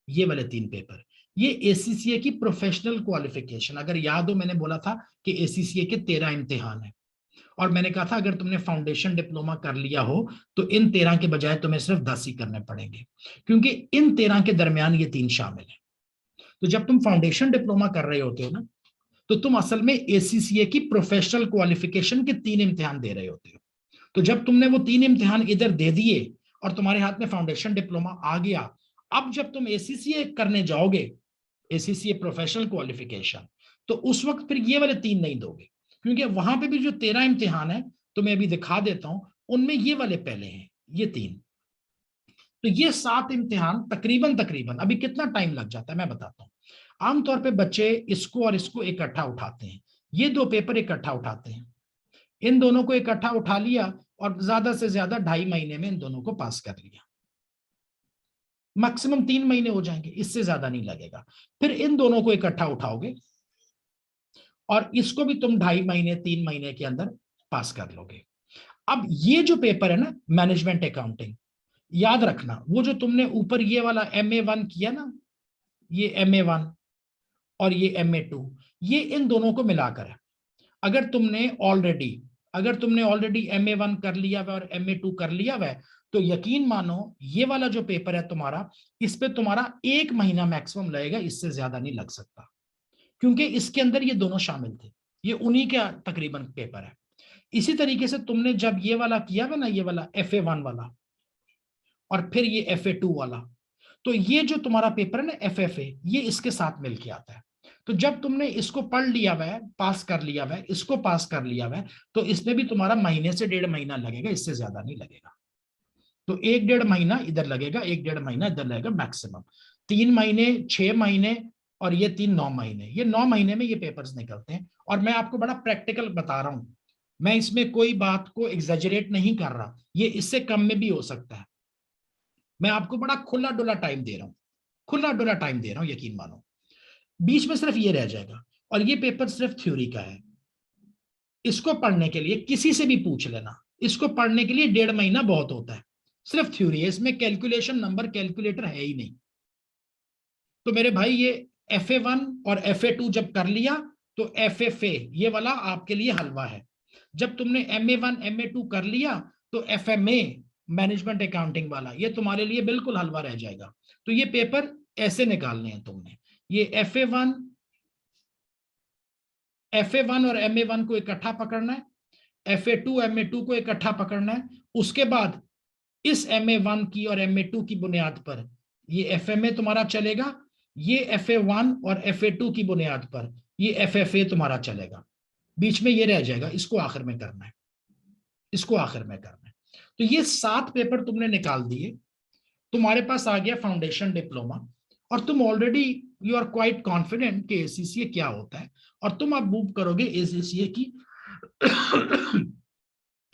ये वाले 3 पेपर, ये ACCA की प्रोफेशनल क्वालिफिकेशन, अगर याद हो मैंने बोला था कि ACCA के 13 इम्तिहान है, और मैंने कहा था अगर तुमने फाउंडेशन डिप्लोमा कर लिया हो तो इन 13 के बजाय तुम्हें सिर्फ 10 ही करने पड़ेंगे, क्योंकि इन 13 के दरमियान ये 3 शामिल है। तो जब तुम फाउंडेशन डिप्लोमा कर रहे होते हो ना, तो तुम असल में ACCA की प्रोफेशनल क्वालिफिकेशन के 3 इम्तिहान दे रहे होते हो। तो जब तुमने वो 3 इम्तिहान इधर दे दिए और तुम्हारे हाथ में फाउंडेशन डिप्लोमा आ गया, अब जब तुम ACCA करने जाओगे, ACCA प्रोफेशनल क्वालिफिकेशन, तो उस वक्त फिर ये वाले 3 नहीं दोगे, क्योंकि वहां पे भी जो 13 इम्तिहान है, तो मैं अभी दिखा देता हूं, उनमें ये वाले पहले हैं, ये 3। तो ये 7 इम्तिहान तकरीबन तकरीबन अभी कितना टाइम लग जाता है मैं बताता हूँ। आमतौर पे बच्चे इसको और इसको इकट्ठा उठाते हैं, ये 2 पेपर इकट्ठा उठाते हैं, इन दोनों को इकट्ठा उठा लिया और ज्यादा से ज्यादा 2.5 महीने में इन दोनों को पास कर लिया, मैक्सिमम 3 महीने हो जाएंगे, इससे ज्यादा नहीं लगेगा। फिर इन दोनों को इकट्ठा उठाओगे और इसको भी तुम 2.5 महीने 3 महीने के अंदर पास कर लोगे। अब ये जो पेपर है ना, मैनेजमेंट अकाउंटिंग, याद रखना वो जो तुमने ऊपर ये वाला MA1 किया ना, ये MA1 और ये MA2, ये इन दोनों को मिलाकर है। अगर तुमने ऑलरेडी MA1 कर लिया हुआ और MA2 कर लिया हुआ, तो यकीन मानो ये वाला जो पेपर है तुम्हारा, इस पे तुम्हारा 1 महीना मैक्सिमम लगेगा, इससे ज्यादा नहीं लग सकता, क्योंकि इसके अंदर ये दोनों शामिल थे, ये उन्हीं का तकरीबन पेपर है। इसी तरीके से तुमने जब ये वाला किया हुआ ना, ये वाला FA1 वाला और फिर ये FA2 वाला, तो ये जो तुम्हारा पेपर है ना FFA, ये इसके साथ मिलके आता है। तो जब तुमने इसको पढ़ लिया हुआ है, पास कर लिया हुआ है, इसको पास कर लिया हुआ है, तो इसमें भी तुम्हारा महीने से 1.5 महीना लगेगा, इससे ज्यादा नहीं लगेगा। तो 1-1.5 महीना इधर लगेगा, 1-1.5 महीना इधर लगेगा मैक्सिमम। 3 महीने, 6 महीने और ये 3 9 महीने, ये 9 महीने में ये पेपर्स निकलते हैं। और मैं आपको बड़ा प्रैक्टिकल बता रहा हूं, मैं इसमें कोई बात को एग्जेजरेट नहीं कर रहा, ये इससे कम में भी हो सकता है। मैं आपको बड़ा खुला डुला टाइम दे रहा हूँ, खुला डुला टाइम दे रहा हूँ, यकीन मानो। बीच में सिर्फ ये रह जाएगा, और ये पेपर सिर्फ थ्योरी का है। इसको पढ़ने के लिए किसी से भी पूछ लेना, इसको पढ़ने के लिए 1.5 महीना बहुत होता है, सिर्फ थ्योरी है, इसमें कैलकुलेशन नंबर कैलकुलेटर है ही नहीं। तो मेरे भाई ये FA1 और FA2 जब कर लिया, तो FFA ये वाला आपके लिए हलवा है। जब तुमने MA1 MA2 कर लिया, तो FMA मैनेजमेंट अकाउंटिंग वाला ये तुम्हारे लिए बिल्कुल हलवा रह जाएगा। तो ये पेपर ऐसे निकालने हैं तुमने, ये FA1 और MA1 को इकट्ठा पकड़ना है, FA2 MA2 को इकट्ठा पकड़ना है। उसके बाद इस MA1 की और MA2 की बुनियाद पर ये FMA तुम्हारा चलेगा, ये FA1 और FA2 की बुनियाद पर ये FFA तुम्हारा चलेगा। बीच में ये रह जाएगा, इसको आखिर में करना है, इसको आखिर में करना है। तो ये 7 पेपर तुमने निकाल दिए, तुम्हारे पास आ गया फाउंडेशन डिप्लोमा, और तुम already you are quite confident कि ACCA क्या होता है, और तुम अब मूव करोगे ACCA की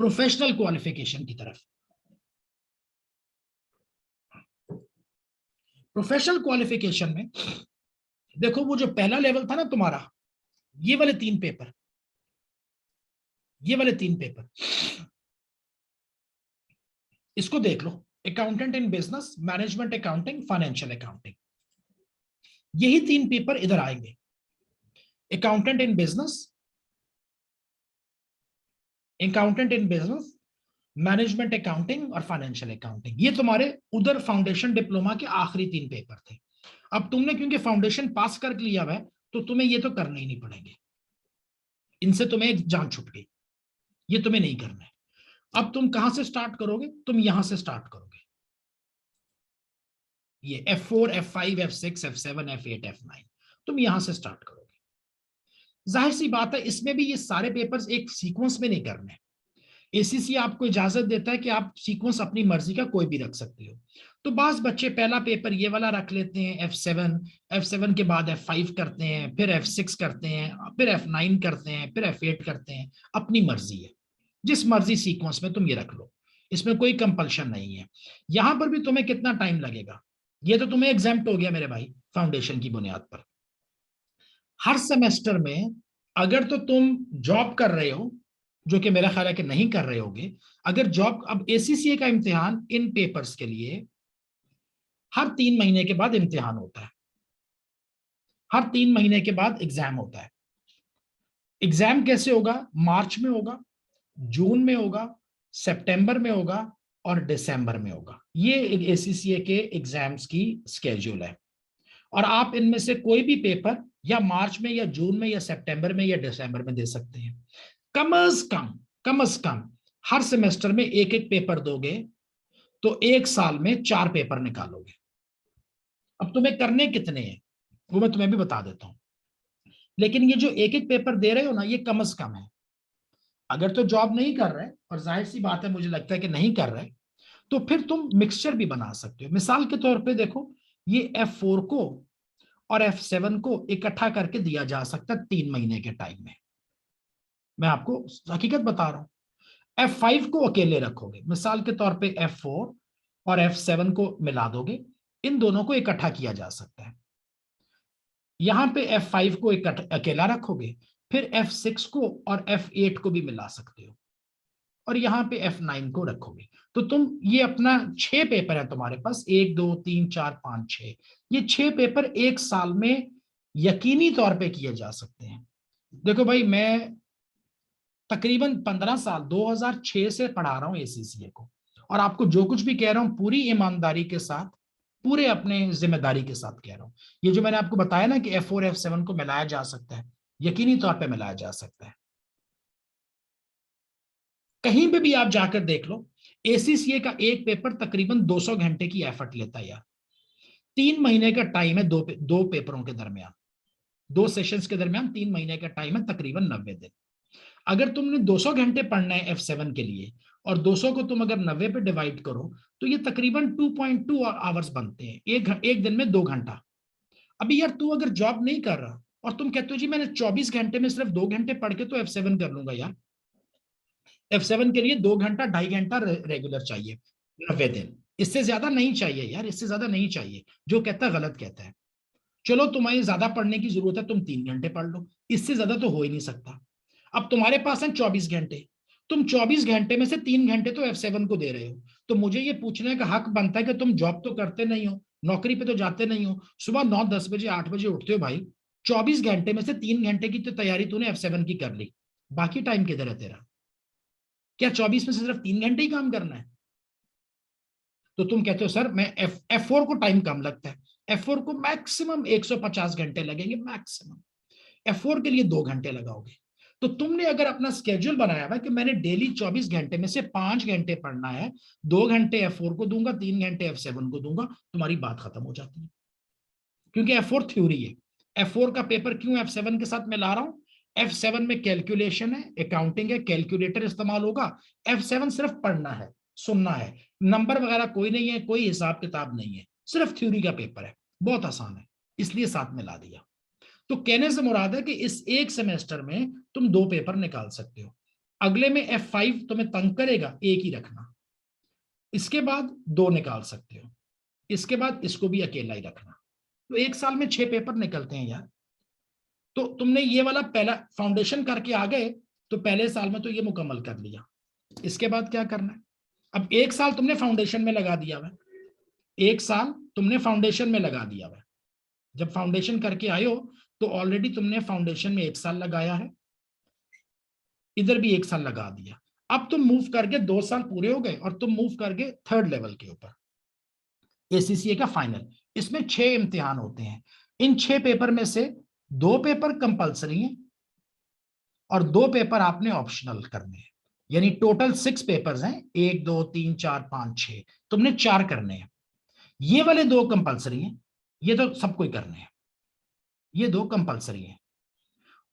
प्रोफेशनल क्वालिफिकेशन की तरफ। प्रोफेशनल क्वालिफिकेशन में देखो, वो जो पहला लेवल था ना तुम्हारा, ये वाले 3 पेपर, ये वाले 3 पेपर, इसको देख लो, accountant in business, management accounting, financial accounting, यही 3 पेपर इधर आएंगे। Accountant in business, accountant in business, management accounting और फाइनेंशियल अकाउंटिंग, ये तुम्हारे उधर फाउंडेशन डिप्लोमा के आखिरी 3 पेपर थे। अब तुमने क्योंकि फाउंडेशन पास कर लिया है तो तुम्हें ये तो करने ही नहीं पड़ेंगे, इनसे तुम्हें एक जान छूट गई, ये तुम्हें नहीं करना है। अब तुम कहां से स्टार्ट करोगे? तुम यहां से स्टार्ट करोगे, ये F4 F5 F6 F7 F8 F9, तुम यहां से स्टार्ट करोगे। जाहिर सी बात है इसमें भी ये सारे पेपर्स एक सीक्वेंस में नहीं करने। एसीसी आपको इजाजत देता है कि आप सीक्वेंस अपनी मर्जी का कोई भी रख सकते हो। तो बास बच्चे पहला पेपर ये वाला रख लेते हैं F7, F7 के बाद F5 करते हैं, फिर F6 करते हैं, फिर F9 करते हैं, फिर F8 करते हैं। अपनी मर्जी है, जिस मर्जी सीक्वेंस में तुम ये रख लो, इसमें कोई कंपल्शन नहीं है। यहां पर भी तुम्हें कितना टाइम लगेगा, ये तो तुम्हें एग्जाम्प्ट हो गया मेरे भाई फाउंडेशन की बुनियाद पर। हर सेमेस्टर में अगर तो तुम जॉब कर रहे हो, जो कि मेरा ख्याल है कि नहीं कर रहे होगे, अगर जॉब, अब एसीसीए का इम्तिहान इन पेपर्स के लिए हर 3 महीने के बाद इम्तिहान होता है, हर 3 महीने के बाद एग्जाम होता है। एग्जाम कैसे होगा? मार्च में होगा, जून में होगा, सितंबर में होगा और दिसंबर में होगा। ये एसीसीए के एग्जाम्स की स्केड्यूल है। और आप इनमें से कोई भी पेपर या मार्च में या जून में या सितंबर में या दिसंबर में दे सकते हैं। कम अज कम हर सेमेस्टर में एक एक पेपर दोगे तो एक साल में 4 पेपर निकालोगे। अब तुम्हें करने कितने हैं वो मैं तुम्हें भी बता देता हूं, लेकिन ये जो एक एक पेपर दे रहे हो ना, ये कम अज कम है। अगर तो जॉब नहीं कर रहे, और जाहिर सी बात है मुझे लगता है कि नहीं कर रहे, तो फिर तुम मिक्सचर भी बना सकते हो। मिसाल के तौर पे देखो, ये F4 को और F7 को इकट्ठा करके दिया जा सकता है 3 महीने के टाइम में। मैं आपको हकीकत बता रहा हूं। F5 को अकेले रखोगे, मिसाल के तौर पे F4 और F7 को मिला दोगे, इन दोनों को इकट्ठा किया जा सकता है। यहां पे F5 को अकेला रखोगे, फिर F6 को और F8 को भी मिला सकते हो, और यहां पे F9 को रखोगे। तो तुम ये अपना 6 पेपर है तुम्हारे पास, 1 2 3 4 5 6, ये 6 पेपर एक साल में यकीनी तौर पे किए जा सकते हैं। देखो भाई, मैं तकरीबन 15 साल 2006 से पढ़ा रहा हूं एसीसीए को, और आपको जो कुछ भी कह रहा हूं पूरी ईमानदारी के साथ, पूरे अपने जिम्मेदारी के साथ कह रहा हूं। ये जो मैंने आपको बताया ना कि F4 F7 को मिलाया जा सकता है, यकीनी तौर पे मिलाया जा सकता है। कहीं पे भी आप जाकर देख लो, एसीसीए का एक पेपर तकरीबन 200 घंटे की एफर्ट लेता है यार। 3 महीने का टाइम है, दो पेपरों के दरमियान, 2 सेशंस के दरमियान 3 महीने का टाइम है, तकरीबन 90 दिन। अगर तुमने 200 घंटे पढ़ना है F7 के लिए, और 200 को तुम अगर 90 पे डिवाइड करो, तो ये तकरीबन 2.2 आवर्स बनते हैं, एक दिन में 2 घंटा। अभी यार तू अगर जॉब नहीं कर रहा और तुम कहते हो जी मैंने 24 घंटे में सिर्फ 2 घंटे पढ़ के तो F7 कर लूंगा, यार F7 के लिए 2 घंटा 2.5 घंटा रेगुलर चाहिए, 90 दिन, इससे ज्यादा नहीं चाहिए यार, इससे ज्यादा नहीं चाहिए। जो कहता है गलत कहता है। चलो तुम्हें ज्यादा पढ़ने की जरूरत है, तुम 3 घंटे पढ़ लो, इससे ज्यादा तो हो ही नहीं सकता। अब तुम्हारे पास है 24 घंटे, तुम 24 घंटे में से 3 घंटे तो F7 को दे रहे हो, तो मुझे ये पूछने का हक बनता है कि तुम जॉब तो करते नहीं हो, नौकरी पे तो जाते नहीं हो, सुबह 9 10 बजे 8 बजे उठते हो भाई, 24 घंटे में से 3 घंटे की तो तैयारी तूने F7 की कर ली, बाकी टाइम किधर है तेरा? क्या 24 में से सिर्फ 3 घंटे ही काम करना है? तो तुम कहते हो सर मैं F4 को टाइम कम लगता है, F4 को मैक्सिमम 150 घंटे लगेंगे मैक्सिमम, F4 के लिए 2 घंटे लगाओगे। तो तुमने अगर अपना स्केड्यूल बनाया हुआ कि मैंने डेली 24 घंटे में से 5 घंटे पढ़ना है, 2 घंटे F4 को दूंगा, 3 घंटे F7 को दूंगा, तुम्हारी बात खत्म हो जाती है। क्योंकि F4 थ्योरी है, F4 का पेपर क्यों F7 के साथ मैं ला रहा हूं? F7 में कैलकुलेशन है, अकाउंटिंग है, कैलकुलेटर इस्तेमाल होगा। F7 सिर्फ पढ़ना है, सुनना है, नंबर वगैरह कोई नहीं है, कोई हिसाब किताब नहीं है, सिर्फ थ्योरी का पेपर है, बहुत आसान है, इसलिए साथ में ला दिया। तो कहने से मुराद है कि इस एक सेमेस्टर में तुम 2 पेपर निकाल सकते हो। अगले में F5 तुम्हें तंग करेगा, एक ही रखना, इसके बाद 2 निकाल सकते हो, इसके बाद इसको भी अकेला ही रखना। तो एक साल में 6 पेपर निकलते हैं यार। तो तुमने ये वाला पहला फाउंडेशन करके आ गए, तो पहले साल में तो ये मुकम्मल कर लिया। इसके बाद क्या करना है? अब 1 साल तुमने फाउंडेशन में लगा दिया हुआ, 1 साल तुमने फाउंडेशन में लगा दिया हुआ। जब फाउंडेशन करके आए हो तो ऑलरेडी तुमने फाउंडेशन में 1 साल लगाया है, इधर भी 1 साल लगा दिया। अब तुम मूव करके 2 साल पूरे हो गए और तुम मूव करके 3rd लेवल के ऊपर, एसीसीए का फाइनल। इसमें 6 इम्तिहान होते हैं। इन 6 पेपर में से 2 पेपर कंपलसरी हैं और 2 पेपर आपने ऑप्शनल करने हैं। यानी टोटल 6 पेपर्स हैं, 1 2 3 4 5 6, तुमने 4 करने हैं। ये वाले 2 कंपलसरी हैं, ये तो सबको ही करने हैं, ये 2 कंपलसरी हैं।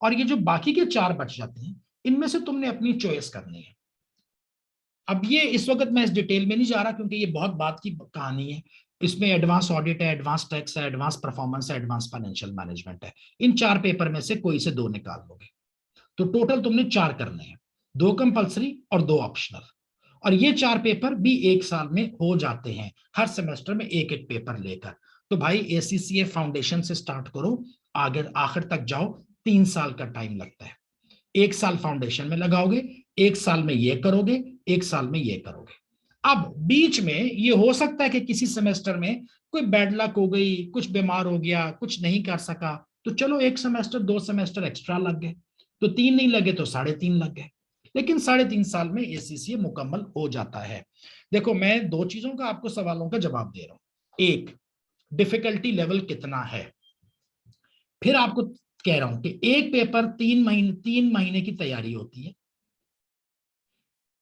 और ये जो बाकी के 4 बच जाते हैं, इनमें से तुमने अपनी चॉइस करनी है। अब ये इस वक्त मैं इस डिटेल में नहीं जा रहा क्योंकि ये बहुत बात की कहानी है। इसमें एडवांस ऑडिट है, एडवांस टैक्स है, एडवांस परफॉर्मेंस है, एडवांस फाइनेंशियल मैनेजमेंट है। इन 4 पेपर में से कोई से 2 निकाल लोगे तो टोटल तुमने 4 करने हैं, 2 कंपलसरी और 2 ऑप्शनल। और ये 4 पेपर भी 1 साल में हो जाते हैं, हर सेमेस्टर में एक एक पेपर लेकर। तो भाई एसीसीए फाउंडेशन से स्टार्ट करो, आगे आखिर तक जाओ, 3 साल का टाइम लगता है। 1 साल फाउंडेशन में लगाओगे, 1 साल में ये करोगे, 1 साल में ये करोगे। अब बीच में ये हो सकता है कि किसी सेमेस्टर में कोई बैड लक हो गई, कुछ बीमार हो गया, कुछ नहीं कर सका, तो चलो 1 सेमेस्टर 2 सेमेस्टर एक्स्ट्रा लग गए, तो 3 नहीं लगे तो 3.5 लग गए, लेकिन 3.5 साल में एसीसीए मुकम्मल हो जाता है। देखो मैं 2 चीजों का आपको सवालों का जवाब दे रहा हूं। एक, डिफिकल्टी लेवल कितना है, फिर आपको कह रहा हूं कि एक पेपर 3 महीने की तैयारी होती है।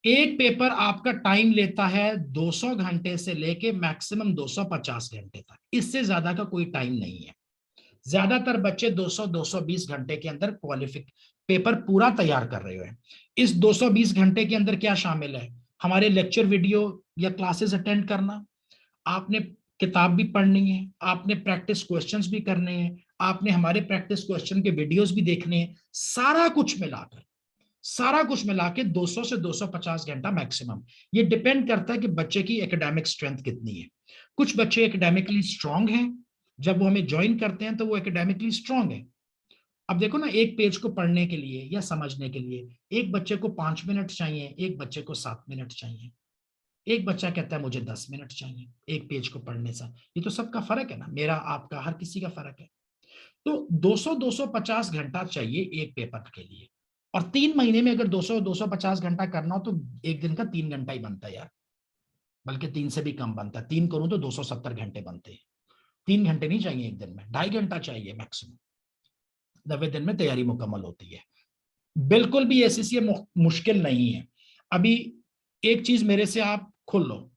एक पेपर आपका टाइम लेता है 200 घंटे से लेके मैक्सिमम 250 घंटे तक, इससे ज्यादा का कोई टाइम नहीं है। ज्यादातर बच्चे 200-220 घंटे के अंदर क्वालिफिक पेपर पूरा तैयार कर रहे हैं। इस 220 घंटे के अंदर क्या शामिल है, हमारे लेक्चर वीडियो या क्लासेस अटेंड करना, आपने किताब भी पढ़नी है, आपने प्रैक्टिस क्वेश्चंस भी करने हैं, आपने हमारे प्रैक्टिस क्वेश्चन के वीडियोस भी देखने हैं। सारा कुछ मिला के 200 से 250 घंटा मैक्सिमम। ये डिपेंड करता है कि बच्चे की एकेडमिक स्ट्रेंथ कितनी है। कुछ बच्चे एकेडमिकली स्ट्रांग हैं, जब वो हमें ज्वाइन करते हैं तो वो एकेडमिकली स्ट्रांग है। अब देखो ना, एक पेज को पढ़ने के लिए या समझने के लिए एक बच्चे को 5 मिनट चाहिए, एक बच्चे को 7 मिनट चाहिए, एक बच्चा कहता है मुझे 10 मिनट चाहिए एक पेज को पढ़ने से। ये तो सबका फर्क है ना, मेरा आपका हर किसी का फर्क है। तो 200-250 घंटा चाहिए एक पेपर के लिए। और 3 महीने में अगर 200-250 घंटा करना हो तो एक दिन का 3 घंटा ही बनता है यार, बल्कि 3 से भी कम बनता है। 3 करूं तो 270 घंटे बनते हैं। 3 घंटे नहीं चाहिए एक दिन में, 2.5 घंटा चाहिए मैक्सिमम। 90 दिन में तैयारी मुकम्मल होती है। बिल्कुल भी एसीसीए मुश्किल नहीं है। अभी एक चीज मेरे से आप खुल लो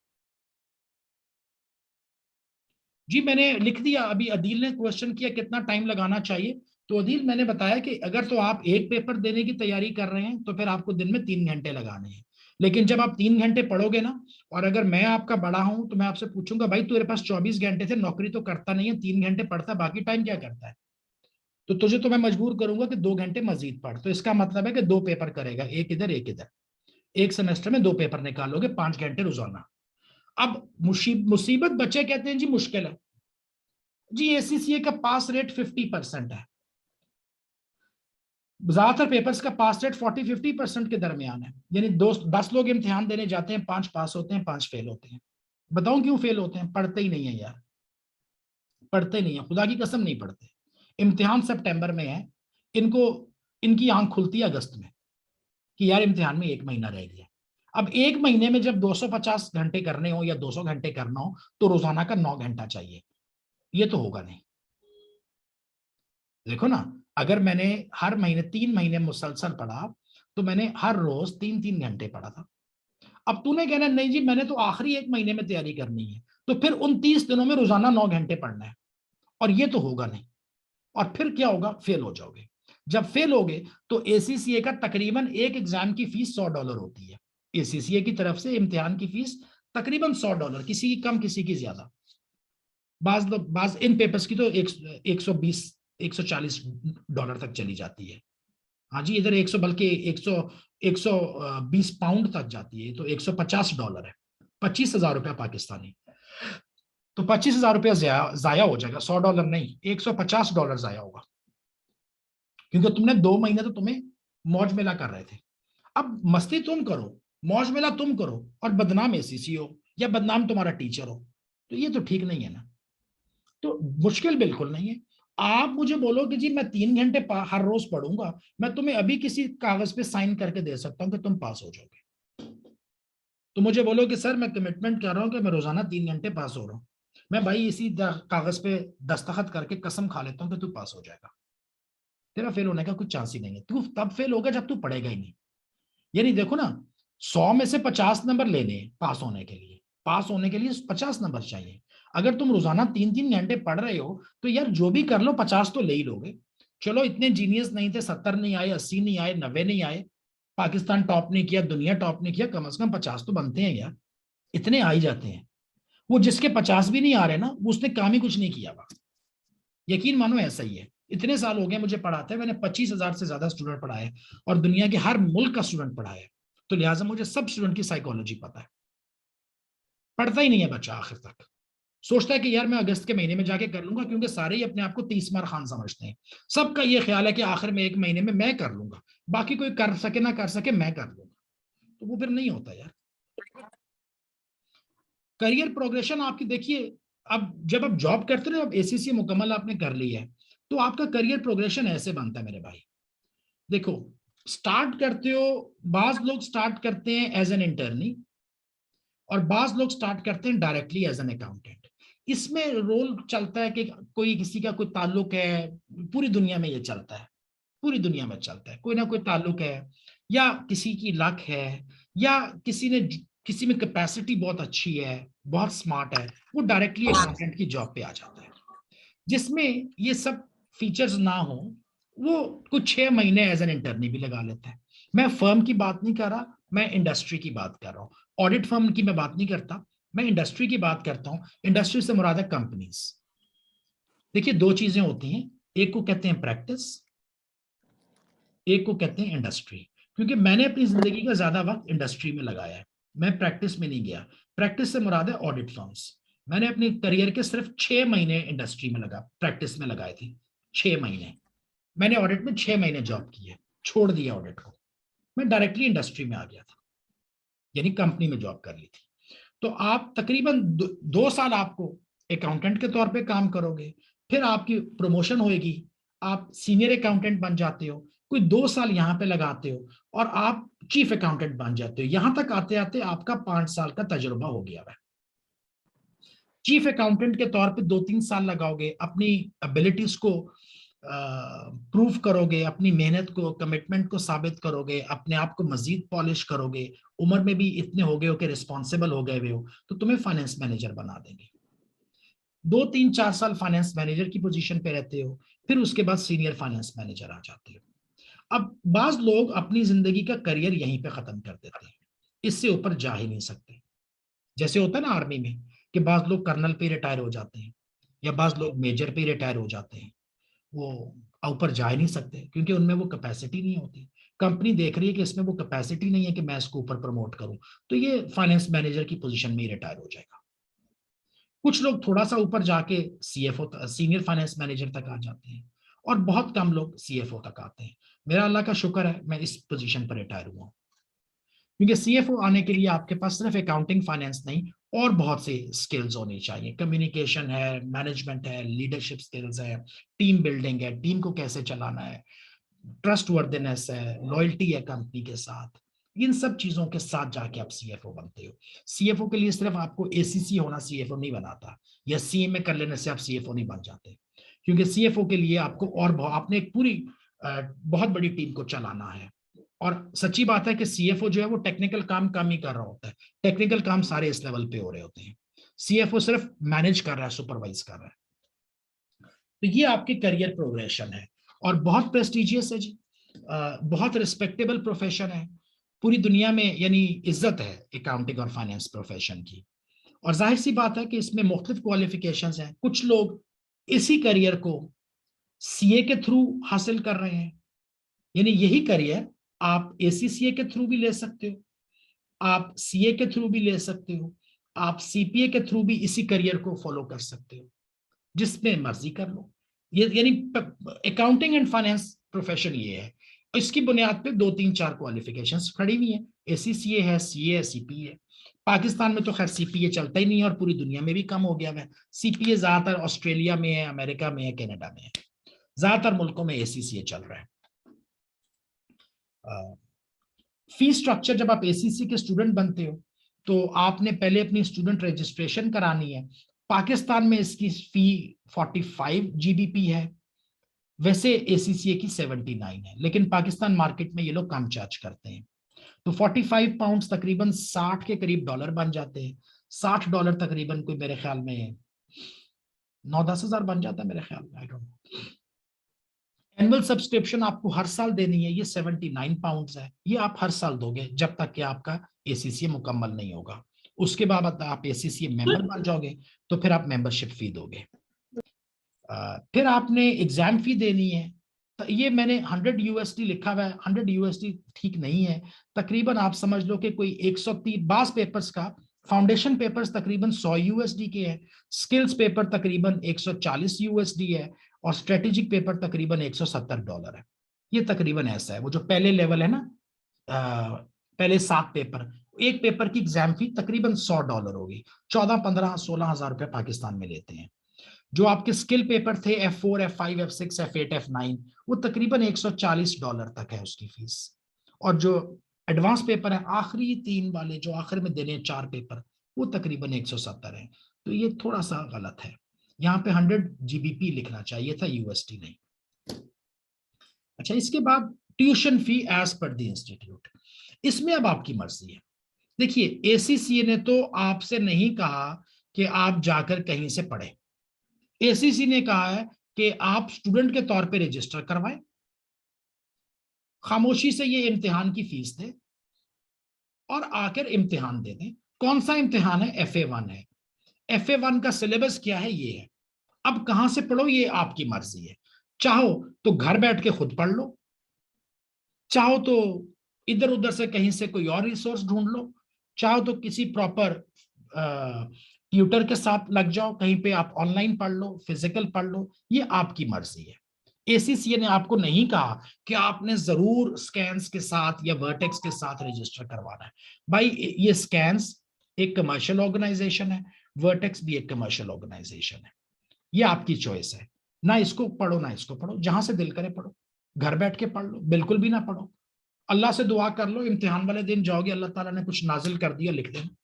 जी, मैंने लिख दिया। अभी अदील ने क्वेश्चन किया कितना टाइम लगाना चाहिए, तो अदील मैंने बताया कि अगर तो आप एक पेपर देने की तैयारी कर रहे हैं तो फिर आपको दिन में 3 घंटे लगाने हैं। लेकिन जब आप 3 घंटे पढ़ोगे ना, और अगर मैं आपका बड़ा हूं तो मैं आपसे पूछूंगा भाई तेरे पास 24 घंटे थे, नौकरी तो करता नहीं है, 3 घंटे पढ़ता, बाकी टाइम क्या करता है? तो तुझे तो मैं मजबूर करूंगा कि 2 घंटे मजीद पढ़। तो इसका मतलब है कि 2 पेपर करेगा, एक इधर एक इधर। एक सेमेस्टर में 2 पेपर निकालोगे, 5 घंटे रोजाना। अब मुसीबत बच्चे कहते हैं जी मुश्किल है। जी एसीसीए का पास रेट 50% है। ज्यादातर पेपर्स का पास रेट 40-50% के दरमियान है। यानी 10 लोग इम्तिहान देने जाते हैं, 5 पास होते हैं, 5 फेल होते हैं। बताऊं क्यों फेल होते हैं? पढ़ते ही नहीं है यार, पढ़ते नहीं है, खुदा की कसम नहीं पढ़ते। इम्तिहान सितंबर में है, इनको इनकी आंख खुलती है अगस्त में कि यार इम्तिहान में 1 महीना रह गया। अब 1 महीने में जब 250 घंटे करने हो या 200 घंटे करना हो तो रोजाना का 9 घंटा चाहिए। ये तो होगा नहीं। देखो ना, अगर मैंने हर महीने 3 महीने मुसलसल पढ़ा तो मैंने हर रोज 3-3 घंटे पढ़ा था। अब तूने कहना नहीं जी मैंने तो आखिरी 1 महीने में तैयारी करनी है, तो फिर उन 30 दिनों में रोजाना 9 घंटे पढ़ना है, और ये तो होगा नहीं। और फिर क्या होगा? फेल हो जाओगे। जब फेल होगे तो एसीसीए का तकरीबन एक एग्जाम की फीस $100 होती है। एसीसीए की तरफ से इम्तिहान की फीस तकरीबन $100, किसी की कम किसी की ज्यादा। बाज इन पेपर्स की तो 120-140 डॉलर तक चली जाती है। हाँ जी, इधर 100 बल्कि 120 पाउंड तक जाती है, तो $150 है, 25,000 रुपया पाकिस्तानी। तो 25,000 रुपया जाया हो जाएगा, $100 नहीं, $150 जाया होगा, क्योंकि तुमने 2 महीने तो तुम्हें मौज मेला कर रहे थे। अब मस्ती तुम करो, मौज मेला तुम करो और बदनाम एसीसी हो या बदनाम तुम्हारा टीचर हो, तो ये तो ठीक नहीं है ना। तो मुश्किल बिल्कुल नहीं है। आप मुझे बोलो कि जी मैं 3 घंटे हर रोज पढ़ूंगा, मैं तुम्हें अभी किसी कागज पे साइन करके दे सकता हूं कि तुम पास हो जाओगे। तो मुझे बोलो कि सर मैं कमिटमेंट कर रहा हूं कि मैं रोजाना 3 घंटे पास हो रहा हूं, मैं भाई इसी कागज पे दस्तखत करके कसम खा लेता हूं कि तू पास हो जाएगा। तेरा फेल होने का कुछ चांस ही नहीं है। तू तब फेल होगा जब तू पढ़ेगा ही नहीं। यानी देखो ना, 100 में से 50 नंबर लेने हैं पास होने के लिए, पास होने के लिए 50 नंबर चाहिए। अगर तुम रोजाना 3-3 घंटे पढ़ रहे हो तो यार जो भी कर लो 50 तो ले ही लोगे। चलो इतने जीनियस नहीं थे, 70 नहीं आए, 80 नहीं आए, 90 नहीं आए, पाकिस्तान टॉप नहीं किया, दुनिया टॉप नहीं किया, कम से कम 50 तो बनते हैं यार, इतने आ ही जाते हैं। वो जिसके 50 भी नहीं आ रहे ना, वो उसने काम ही कुछ नहीं किया हुआ। यकीन मानो ऐसा ही है। इतने साल हो गए मुझे पढ़ाते हैं, मैंने 25,000 से ज्यादा स्टूडेंट पढ़ाए और दुनिया के हर मुल्क का स्टूडेंट पढ़ाया है। तो लिहाजा मुझे सब स्टूडेंट की साइकोलॉजी पता है। पढ़ता ही नहीं है बच्चा आखिर तक, सोचता है कि यार मैं अगस्त के महीने में जाके कर लूंगा, क्योंकि सारे ही अपने आप को 30 मार खान समझते हैं। सबका ये ख्याल है कि आखिर में 1 महीने में मैं कर लूंगा, बाकी कोई कर सके ना कर सके मैं कर लूंगा। तो वो फिर नहीं होता यार। करियर प्रोग्रेशन आपकी देखिए, अब जब आप जॉब करते हो, अब एसीसी मुकम्मल आपने कर ली है, तो आपका करियर प्रोग्रेशन ऐसे बनता है मेरे भाई। देखो, स्टार्ट करते हो, बाज लोग स्टार्ट करते हैं एज एन इंटर्नी और बाज लोग स्टार्ट करते हैं डायरेक्टली एज एन अकाउंटेंट। इसमें रोल चलता है कि कोई किसी का कोई ताल्लुक है, पूरी दुनिया में ये चलता है, पूरी दुनिया में चलता है, कोई ना कोई ताल्लुक है, या किसी की लक है, या किसी ने किसी में कैपेसिटी बहुत अच्छी है, बहुत स्मार्ट है, वो डायरेक्टली अकाउंटेंट की जॉब पे आ जाता है। जिसमें ये सब फीचर्स ना हो, वो कुछ 6 महीने एज एन इंटर्नी भी लगा लेता है। मैं फर्म की बात नहीं कर रहा, मैं इंडस्ट्री की बात कर रहा हूँ। ऑडिट फर्म की मैं बात नहीं करता, मैं इंडस्ट्री की बात करता हूँ। इंडस्ट्री से मुराद है कंपनीज। देखिए, दो चीजें होती हैं, एक को कहते हैं प्रैक्टिस, एक को कहते हैं इंडस्ट्री। क्योंकि मैंने अपनी जिंदगी का ज्यादा वक्त इंडस्ट्री में लगाया है, मैं प्रैक्टिस में नहीं गया। प्रैक्टिस से मुराद है ऑडिट फर्म्स। मैंने अपने करियर के सिर्फ 6 महीने इंडस्ट्री में लगा, प्रैक्टिस में लगाए थे 6 महीने। मैंने ऑडिट में 6 महीने जॉब की है, छोड़ दिया ऑडिट को, मैं डायरेक्टली इंडस्ट्री में आ गया था, यानी कंपनी में जॉब कर ली थी। तो आप तकरीबन 2 साल आपको अकाउंटेंट के तौर पे काम करोगे, फिर आपकी प्रमोशन होएगी, आप सीनियर अकाउंटेंट बन जाते हो, कोई 2 साल यहाँ पे लगाते हो और आप चीफ अकाउंटेंट बन जाते हो। यहां तक आते आते आपका 5 साल का तजुर्बा हो गया है। चीफ अकाउंटेंट के तौर पे 2-3 साल लगाओगे, अपनी एबिलिटीज को प्रूव करोगे, अपनी मेहनत को, कमिटमेंट को साबित करोगे, अपने आप को मजीद पॉलिश करोगे, उम्र में भी इतने हो गए हो कि रिस्पॉन्सिबल हो गए हुए हो, तो तुम्हें फाइनेंस मैनेजर बना देंगे। 2-3-4 साल फाइनेंस मैनेजर की पोजीशन पे रहते हो, फिर उसके बाद सीनियर फाइनेंस मैनेजर आ जाते हो। अब बाज लोग अपनी जिंदगी का करियर यहीं पे खत्म कर देते हैं, इससे ऊपर जा ही नहीं सकते। जैसे होता है ना आर्मी में कि बाज लोग कर्नल पे रिटायर हो जाते हैं, या बाज लोग मेजर पे रिटायर हो जाते हैं, वो ऊपर जा ही नहीं सकते क्योंकि उनमें वो कैपेसिटी नहीं होती। कंपनी देख रही है कि इसमें वो कैपेसिटी नहीं है कि मैं इसको ऊपर प्रमोट करूं, तो ये फाइनेंस मैनेजर की पोजीशन में ही रिटायर हो जाएगा। कुछ लोग थोड़ा सा ऊपर जाके सीएफओ, सीनियर फाइनेंस मैनेजर तक आ जाते हैं, और बहुत कम लोग सीएफओ तक आते हैं। मेरा अल्लाह का शुक्र है मैं इस पोजीशन पर रिटायर हुआ, क्योंकि सीएफओ आने के लिए आपके पास सिर्फ अकाउंटिंग फाइनेंस नहीं, और बहुत सी स्किल्स होनी चाहिए। कम्युनिकेशन है, मैनेजमेंट है, लीडरशिप स्किल्स है, टीम बिल्डिंग है, टीम को कैसे चलाना है, ट्रस्ट वर्दीनेस है, लॉयल्टी है कंपनी के साथ। इन सब चीजों के साथ जाके आप सीएफओ बनते हो। सीएफओ के लिए सिर्फ आपको एसीसी होना सीएफओ नहीं बनाता, या सीएमए कर लेने से आप सीएफओ नहीं बन जाते, क्योंकि सीएफओ के लिए आपको और आपने एक पूरी बहुत बड़ी टीम को चलाना है। और सच्ची बात है कि सीएफओ जो है वो टेक्निकल काम कम ही कर रहा होता है, टेक्निकल काम सारे इस लेवल पे हो रहे होते हैं। सीएफओ सिर्फ मैनेज कर रहा है, सुपरवाइज कर रहा है। तो ये आपके करियर प्रोग्रेशन है, और बहुत प्रेस्टिजियस है जी, बहुत रिस्पेक्टेबल प्रोफेशन है पूरी दुनिया में, यानी इज्जत है अकाउंटिंग और फाइनेंस प्रोफेशन की। और जाहिर सी बात है कि इसमें मुख्तलिफ क्वालिफिकेशंस हैं। कुछ लोग इसी करियर को सीए के थ्रू हासिल कर रहे हैं, यानी यही करियर आप एसीसीए के थ्रू भी ले सकते हो, आप सीए के थ्रू भी ले सकते हो, आप सीपीए के थ्रू भी इसी करियर को फॉलो कर सकते हो, जिसमें मर्जी कर लो। ये यानी अकाउंटिंग एंड फाइनेंस प्रोफेशन ये है। इसकी बुनियाद पे 2-3-4 क्वालिफिकेशंस खड़ी हुई हैं, ACCA है, CA है, CPA है। पाकिस्तान में तो खैर CPA चलता ही नहीं है और पूरी दुनिया में भी कम हो गया है। CPA ज्यादातर ऑस्ट्रेलिया में है, अमेरिका में है, कनाडा में है, ज्यादातर मुल्कों में ACCA चल रहा है। फी स्ट्रक्चर, जब आप ACCA के स्टूडेंट बनते हो तो आपने पहले अपनी स्टूडेंट रजिस्ट्रेशन करानी है। पाकिस्तान में इसकी फी 45 GBP है, वैसे ACCA की 79 है, लेकिन पाकिस्तान मार्केट में ये लोग कम चार्ज करते हैं। तो 45 पाउंड तकरीबन 60 के करीब डॉलर बन जाते हैं। $60 तकरीबन कोई मेरे ख्याल में 9-10 हजार बन जाता है मेरे ख्याल में, I don't know. Annual subscription आपको हर साल देनी है, ये 79 पाउंड है, ये आप हर साल दोगे जब तक कि आपका ACCA मुकम्मल नहीं होगा। उसके बाद आप ACCA मेंबर बन जाओगे तो फिर आप मेंबरशिप फी दोगे। फिर आपने एग्जाम फी देनी है। तो ये मैंने 100 USD लिखा हुआ है, 100 USD ठीक नहीं है, तकरीबन आप समझ लो कि कोई 130 बास पेपर्स का, फाउंडेशन पेपर्स तकरीबन 100 USD के हैं, स्किल्स पेपर तकरीबन 140 USD है, और स्ट्रेटेजिक पेपर तकरीबन $170 है। ये तकरीबन ऐसा है। वो जो पहले लेवल है ना, पहले 7 पेपर, एक पेपर की एग्जाम फी तकरीबन $100 होगी। 14-15-16 हजार रुपये पाकिस्तान में लेते हैं। जो आपके स्किल पेपर थे F4, F5, F6, F8, F9, वो तकरीबन $140 तक है उसकी फीस। और जो एडवांस पेपर है, आखिरी 3 वाले जो आखिर में देने 4 पेपर, वो तकरीबन 170 है। तो ये थोड़ा सा गलत है, यहाँ पे 100 GBP लिखना चाहिए था, USD नहीं। अच्छा, इसके बाद tuition fee as per the institute, इसमें अब आपकी मर्जी है। देखिए, ACCA ने तो आपसे नहीं कहा कि आप जाकर कहीं से पढ़े। ACCA ने कहा है कि आप स्टूडेंट के तौर पे रजिस्टर करवाएं, खामोशी से ये इम्तिहान की फीस दें और आकर इम्तिहान दे दें। कौन सा इम्तिहान है? FA1 है। FA1 का सिलेबस क्या है? ये है। अब कहां से पढ़ो ये आपकी मर्जी है। चाहो तो घर बैठ के खुद पढ़ लो, चाहो तो इधर उधर से कहीं से कोई और रिसोर्स ढूंढ लो, चाहो तो किसी प्रॉपर ट्यूटर के साथ लग जाओ, कहीं पे आप ऑनलाइन पढ़ लो, फिजिकल पढ़ लो, ये आपकी मर्जी है। ACCA ने आपको नहीं कहा कि आपने जरूर स्कैन्स के साथ या वर्टेक्स के साथ रजिस्टर करवाना है। भाई, ये स्कैन्स एक कमर्शियल ऑर्गेनाइजेशन है, वर्टेक्स भी एक कमर्शियल ऑर्गेनाइजेशन है। ये आपकी चॉइस है, ना इसको पढ़ो ना इसको पढ़ो, जहां से दिल करे पढ़ो। घर बैठ के पढ़ लो, बिल्कुल भी ना पढ़ो, अल्लाह से दुआ कर लो, इम्तिहान वाले दिन जाओगे, अल्लाह ताला ने कुछ नाजिल कर दिया, लिख देना।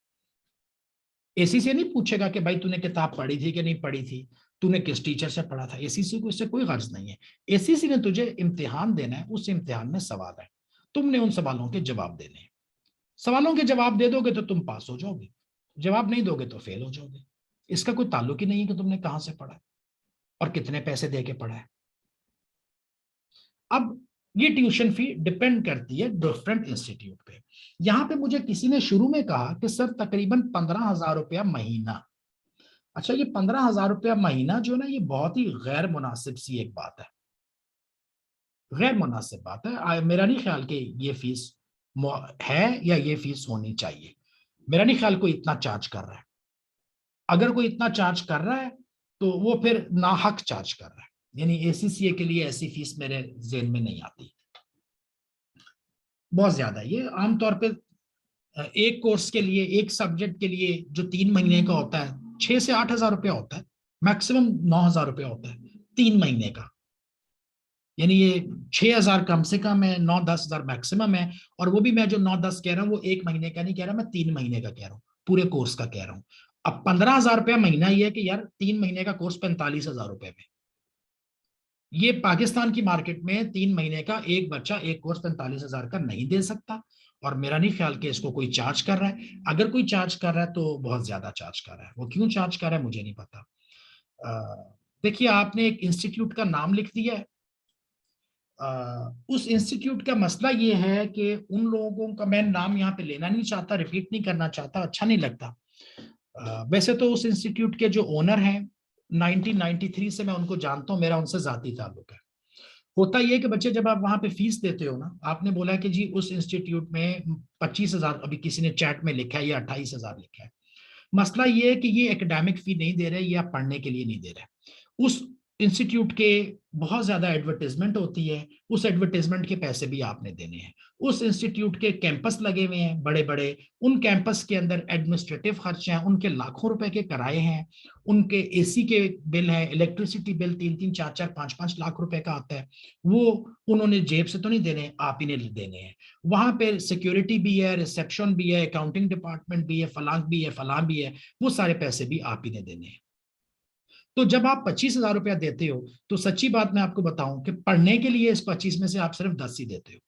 ACCA नहीं पूछेगा कि भाई तूने किताब पढ़ी थी कि नहीं पढ़ी थी, तूने किस टीचर से पढ़ा था। ACCA को इससे कोई गर्ज नहीं है। ACCA ने तुझे इम्तिहान देना है, उस इम्तिहान में सवाल है, तुमने उन सवालों के जवाब देने हैं। सवालों के जवाब दे दोगे तो तुम पास हो जाओगे, जवाब नहीं दोगे तो फेल हो जाओगे। इसका कोई ताल्लुक ही नहीं है कि तुमने कहां से पढ़ा है और कितने पैसे दे के पढ़ा है। अब ये ट्यूशन फी डिपेंड करती है डिफरेंट इंस्टीट्यूट पे। यहां पे मुझे किसी ने शुरू में कहा कि सर तकरीबन 15,000 रुपया महीना। अच्छा, ये 15,000 रुपया महीना जो ना, ये बहुत ही गैर मुनासिब सी एक बात है, गैर मुनासिब बात है। मेरा नहीं ख्याल कि ये फीस है या ये फीस होनी चाहिए। मेरा नहीं ख्याल कोई इतना चार्ज कर रहा है। अगर कोई इतना चार्ज कर रहा है तो वो फिर नाहक चार्ज कर रहा है। यानी ACCA के लिए ऐसी फीस मेरे जेहन में नहीं आती, बहुत ज्यादा। ये आमतौर पे एक कोर्स के लिए, एक सब्जेक्ट के लिए जो 3 महीने का होता है, 6 से 8 हजार रुपया होता है, मैक्सिमम 9,000 रुपया होता है 3 महीने का। यानी ये 6,000 कम से कम है, 9-10 हजार मैक्सिमम है। और वो भी मैं जो 9-10 कह रहा हूँ, वो 1 महीने का नहीं कह रहा, मैं 3 महीने का कह रहा हूँ, पूरे कोर्स का कह रहा हूँ। अब 15,000 रुपया महीना ये है कि यार 3 महीने का कोर्स 45,000 रुपए में। ये पाकिस्तान की मार्केट में 3 महीने का एक बच्चा एक कोर्स 45,000 का नहीं दे सकता। और मेरा नहीं ख्याल कि इसको कोई चार्ज कर रहा है। अगर कोई चार्ज कर रहा है तो बहुत ज्यादा चार्ज कर रहा है। वो क्यों चार्ज कर रहा है मुझे नहीं पता। देखिए, आपने एक इंस्टीट्यूट का नाम लिख दिया है। उस इंस्टीट्यूट का मसला ये है कि उन लोगों का, मैं नाम यहाँ पे लेना नहीं चाहता, रिपीट नहीं करना चाहता, अच्छा नहीं लगता। वैसे तो उस इंस्टीट्यूट के जो ओनर हैं, 1993 से मैं उनको जानता हूँ, मेरा उनसे जाती ताल्लुक है। होता यह कि बच्चे, जब आप वहां पे फीस देते हो ना, आपने बोला कि जी उस इंस्टीट्यूट में 25,000, अभी किसी ने चैट में लिखा है, या 28,000 लिखा है। मसला ये है कि ये एकेडमिक फी नहीं दे रहे, या पढ़ने के लिए नहीं दे रहे। उस इंस्टीट्यूट के बहुत ज्यादा एडवर्टाइजमेंट होती है, उस एडवर्टाइजमेंट के पैसे भी आपने देने हैं। उस इंस्टीट्यूट के कैंपस लगे हुए हैं बड़े बड़े, उन कैंपस के अंदर एडमिनिस्ट्रेटिव खर्चे हैं, उनके लाखों रुपए के किराए हैं, उनके एसी के बिल है, इलेक्ट्रिसिटी बिल 3-3 4-4 5-5 लाख रुपए का आता है। वो उन्होंने जेब से तो नहीं देने, आप ही ने देने हैं। वहां पे सिक्योरिटी भी है, रिसेप्शन भी है, अकाउंटिंग डिपार्टमेंट भी है, फलांग भी है, फलां भी है, वो सारे पैसे भी आप ही ने देने हैं। तो जब आप 25,000 रुपया देते हो, तो सच्ची बात मैं आपको बताऊं कि पढ़ने के लिए इस 25 में से आप सिर्फ 10 ही देते हो।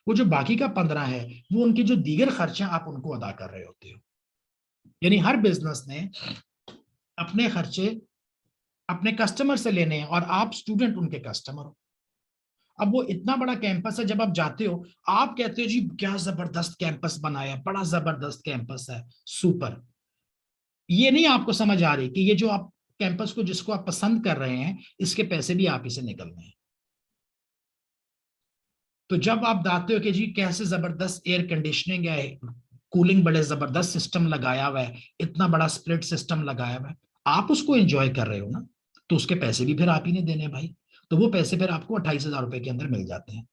वो जो बाकी का 15 है, वो उनके जो दीगर खर्चे आप उनको अदा कर रहे होते हो। यानी हर बिजनेस ने अपने खर्चे अपने कस्टमर से लेने हैं, और आप स्टूडेंट उनके कस्टमर हो। अब वो इतना बड़ा कैंपस है, जब आप जाते हो आप कहते हो जी क्या जबरदस्त कैंपस बनाया, बड़ा जबरदस्त कैंपस है, सुपर। ये नहीं आपको समझ आ रही कि ये जो आप कैंपस को जिसको आप पसंद कर रहे हैं, इसके पैसे भी आप ही से निकल रहे हैं। तो जब आप बताते हो कि जी कैसे जबरदस्त एयर कंडीशनिंग है, कूलिंग बड़े जबरदस्त सिस्टम लगाया हुआ है, इतना बड़ा स्प्लिट सिस्टम लगाया हुआ है, आप उसको एंजॉय कर रहे हो ना, तो उसके पैसे भी फिर आप ही ने देने भाई। तो वो पैसे फिर आपको 28,000 रुपए के अंदर मिल जाते हैं,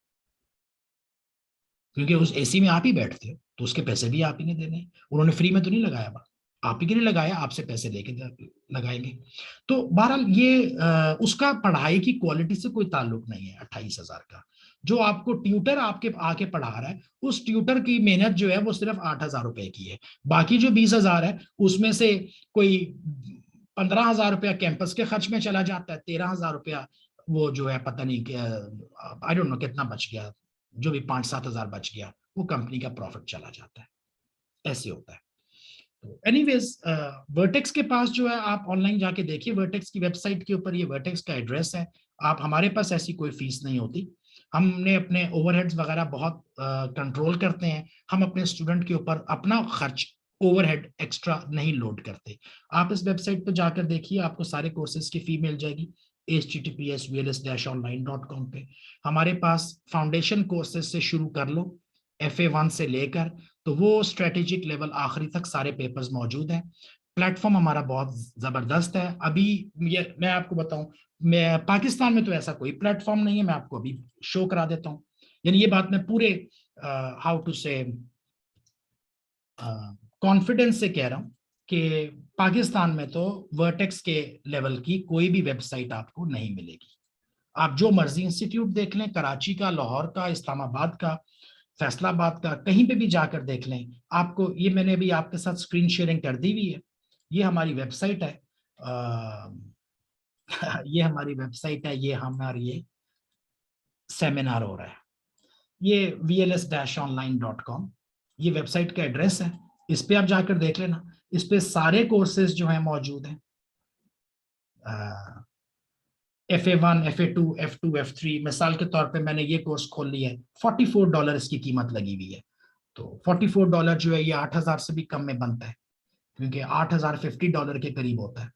क्योंकि उस एसी में आप ही बैठते हो, तो उसके पैसे भी आप ही ने देने। उन्होंने फ्री में तो नहीं लगाया, आप ही के लिए लगाया, आपसे पैसे लेके लगाएंगे। तो बहरहाल ये उसका पढ़ाई की क्वालिटी से कोई ताल्लुक नहीं है 28,000 का। जो आपको ट्यूटर आपके आके पढ़ा रहा है, उस ट्यूटर की मेहनत जो है वो सिर्फ 8,000 रुपए की है। बाकी जो 20,000 है, उसमें से कोई 15,000 रुपया कैंपस के खर्च में चला जाता है, 13,000 रुपया वो जो है पता नहीं क्या, आई डोंट नो कितना बच गया, जो भी 5-7 हजार बच गया, वो कंपनी का प्रॉफिट चला जाता है। ऐसे होता है। तो एनीवेज, वर्टेक्स के पास जो है, आप ऑनलाइन जाके देखिए, वर्टेक्स की वेबसाइट के ऊपर ये वर्टेक्स का एड्रेस है। आप, हमारे पास ऐसी कोई फीस नहीं होती, हमने अपने ओवरहेड्स वगैरह बहुत कंट्रोल करते हैं। हम अपने स्टूडेंट के ऊपर अपना खर्च ओवरहेड एक्स्ट्रा नहीं लोड करते। आप इस वेबसाइट पर जाकर देखिए, आपको सारे कोर्सेज की फी मिल जाएगी https://vls-online.com पे। हमारे पास फाउंडेशन कोर्सेज से शुरू कर लो, FA1 से लेकर, तो वो स्ट्रेटेजिक लेवल आखिरी तक सारे पेपर्स मौजूद हैं। प्लेटफॉर्म हमारा बहुत जबरदस्त है। अभी ये मैं आपको बताऊं, मैं पाकिस्तान में तो ऐसा कोई प्लेटफॉर्म नहीं है, मैं आपको अभी शो करा देता हूं। यानी ये बात मैं पूरे हाउ टू से कॉन्फिडेंस से कह रहा हूं कि पाकिस्तान में तो वर्टेक्स के लेवल की कोई भी वेबसाइट आपको नहीं मिलेगी। आप जो मर्जी इंस्टीट्यूट देख लें, कराची का, लाहौर का, इस्लामाबाद का, फैसलाबाद का, कहीं पे भी जाकर देख लें, आपको, ये मैंने अभी आपके साथ स्क्रीन शेयरिंग कर दी हुई है, ये हमारी वेबसाइट है। ये हमारी वेबसाइट है, ये हमारी ये सेमिनार हो रहा है, ये vls-online.com, ये वेबसाइट का एड्रेस है। इस पे आप जाकर देख लेना, इस पे सारे कोर्सेज जो हैं मौजूद हैं। FA1, FA2, F2, F3, मिसाल के तौर पे मैंने ये कोर्स खोल लिया है, $44 इसकी कीमत लगी हुई है। तो $44 जो है ये 8,000 से भी कम में बनता है, क्योंकि 8,000 $50 के करीब होता है।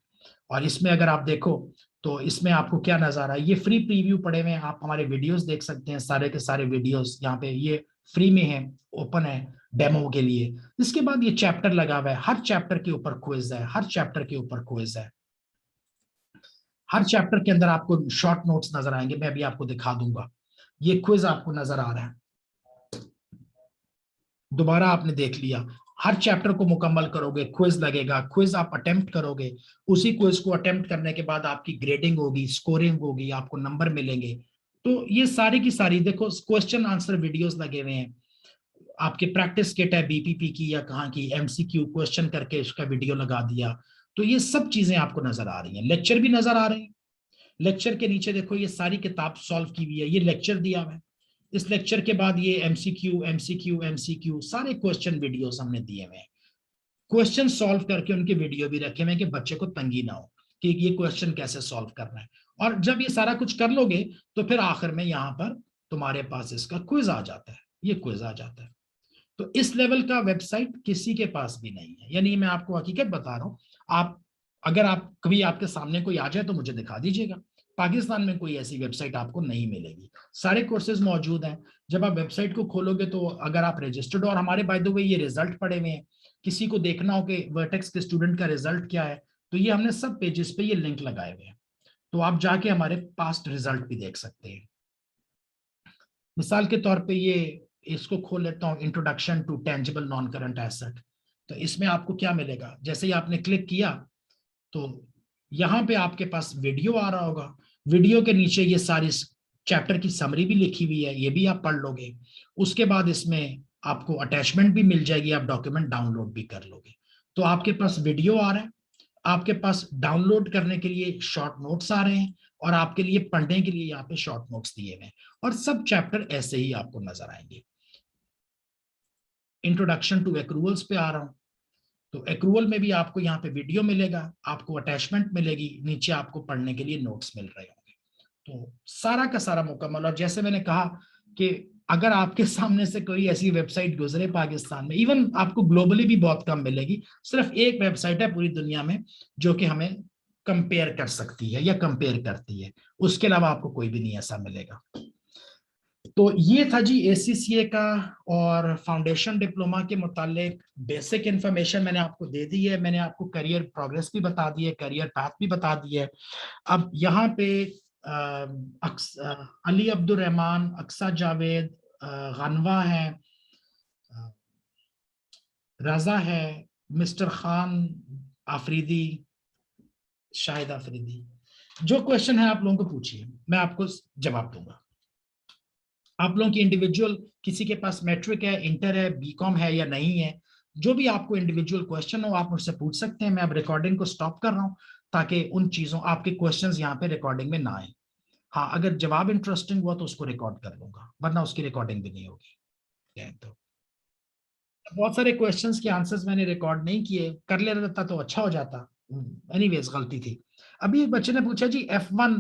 और इसमें अगर आप देखो तो इसमें आपको क्या नजर आ, ये फ्री प्रीव्यू पड़े हुए हैं, आप हमारे वीडियोस देख सकते हैं, सारे के सारे वीडियोस यहाँ पे ये फ्री में है, ओपन है डेमो के लिए। इसके बाद ये चैप्टर लगा हुआ है, हर चैप्टर के ऊपर क्विज है, हर चैप्टर के ऊपर क्विज है। हर चैप्टर के अंदर आपको शॉर्ट नोट्स नजर आएंगे, मैं अभी आपको दिखा दूंगा। ये क्विज आपको नजर आ रहा है, दोबारा आपने देख लिया, हर चैप्टर को मुकम्मल करोगे, क्विज लगेगा, क्विज आप अटेम्प्ट करोगे, उसी क्विज को अटेम्प्ट करने के बाद आपकी ग्रेडिंग होगी, स्कोरिंग होगी, आपको नंबर मिलेंगे। तो ये सारी की सारी देखो, क्वेश्चन आंसर वीडियोस लगे हुए हैं, आपके प्रैक्टिस किट है BPP की या कहाँ की, MCQ क्वेश्चन करके इसका वीडियो लगा दिया। तो ये सब चीजें आपको नजर आ रही हैं, लेक्चर भी नजर आ रहे हैं। लेक्चर के नीचे देखो, ये सारी किताब सॉल्व की हुई है, ये लेक्चर दिया हुआ है। इस लेक्चर के बाद ये MCQ सारे क्वेश्चन वीडियोस हमने दिए हुए हैं। क्वेश्चन सॉल्व करके उनके वीडियो भी रखे हुए हैं कि बच्चे को तंगी ना हो कि ये क्वेश्चन कैसे सॉल्व करना है। और जब ये सारा कुछ कर लोगे, तो फिर आखिर में यहाँ पर तुम्हारे पास इसका क्विज आ जाता है, ये क्विज आ जाता है। तो इस लेवल का वेबसाइट किसी के पास भी नहीं है। यानी मैं आपको हकीकत बता रहा हूँ, आप, अगर आप कभी आपके सामने कोई आ जाए तो मुझे दिखा दीजिएगा, पाकिस्तान में कोई ऐसी वेबसाइट आपको नहीं मिलेगी। सारे कोर्सेज मौजूद हैं। जब आप वेबसाइट को खोलोगे तो अगर आप रजिस्टर्ड, और हमारे बाय द वे ये रिजल्ट पड़े हुए हैं, किसी को देखना हो कि वर्टेक्स के स्टूडेंट का रिजल्ट क्या है, तो ये हमने सब पेजेस पे ये लिंक लगाए हुए हैं। तो आप जाके हमारे पास्ट रिजल्ट भी देख सकते हैं। मिसाल के तौर पे ये इसको खोल लेता हूँ, introduction to tangible non current asset. तो इसमें आपको क्या मिलेगा, जैसे ही आपने क्लिक किया तो यहाँ पे आपके पास वीडियो आ रहा होगा। वीडियो के नीचे ये सारी चैप्टर की समरी भी लिखी हुई है, ये भी आप पढ़ लोगे। उसके बाद इसमें आपको अटैचमेंट भी मिल जाएगी, आप डॉक्यूमेंट डाउनलोड भी कर लोगे। तो आपके पास वीडियो आ रहा है, आपके पास डाउनलोड करने के लिए शॉर्ट नोट्स आ रहे हैं, और आपके लिए पढ़ने के लिए यहाँ पे शॉर्ट नोट्स दिए हुए हैं, और सब चैप्टर ऐसे ही आपको नजर आएंगे। इंट्रोडक्शन टू एक्रूवल्स पे आ रहा हूँ, तो एक्रूवल में भी आपको यहाँ पे वीडियो मिलेगा, आपको अटैचमेंट मिलेगी, नीचे आपको पढ़ने के लिए नोट्स मिल रहे होंगे। तो सारा का सारा मुकम्मल। और जैसे मैंने कहा कि अगर आपके सामने से कोई ऐसी वेबसाइट गुजरे पाकिस्तान में, इवन आपको ग्लोबली भी बहुत कम मिलेगी, सिर्फ एक वेबसाइट है पूरी दुनिया में जो कि हमें कंपेयर कर सकती है या कंपेयर करती है, उसके अलावा आपको कोई भी नहीं ऐसा मिलेगा। तो ये था जी ACCA का और फाउंडेशन डिप्लोमा के मुतालिक बेसिक इंफॉर्मेशन मैंने आपको दे दी है। मैंने आपको करियर प्रोग्रेस भी बता दी है, करियर पाथ भी बता दी है। अब यहाँ पे अली अब्दुल रहमान, अक्सा जावेद, गनवा है, रजा है, मिस्टर खान आफरीदी, शाहिद आफरीदी, जो क्वेश्चन है आप लोगों को पूछिए, मैं आपको जवाब दूंगा। आप लोगों की इंडिविजुअल, किसी के पास मैट्रिक है, इंटर है, बीकॉम है या नहीं है, जो भी आपको इंडिविजुअल क्वेश्चन हो आप मुझसे पूछ सकते हैं। मैं अब रिकॉर्डिंग को स्टॉप कर रहा हूं ताकि उन चीजों, आपके क्वेश्चंस यहाँ पे रिकॉर्डिंग में ना आए। हाँ, अगर जवाब इंटरेस्टिंग हुआ तो उसको रिकॉर्ड कर लूंगा, वरना उसकी रिकॉर्डिंग भी नहीं होगी। तो बहुत सारे क्वेश्चंस के आंसर्स मैंने रिकॉर्ड नहीं किए, कर ले रहता तो अच्छा हो जाता। एनीवेज गलती थी। अभी एक बच्चे ने पूछा जी F1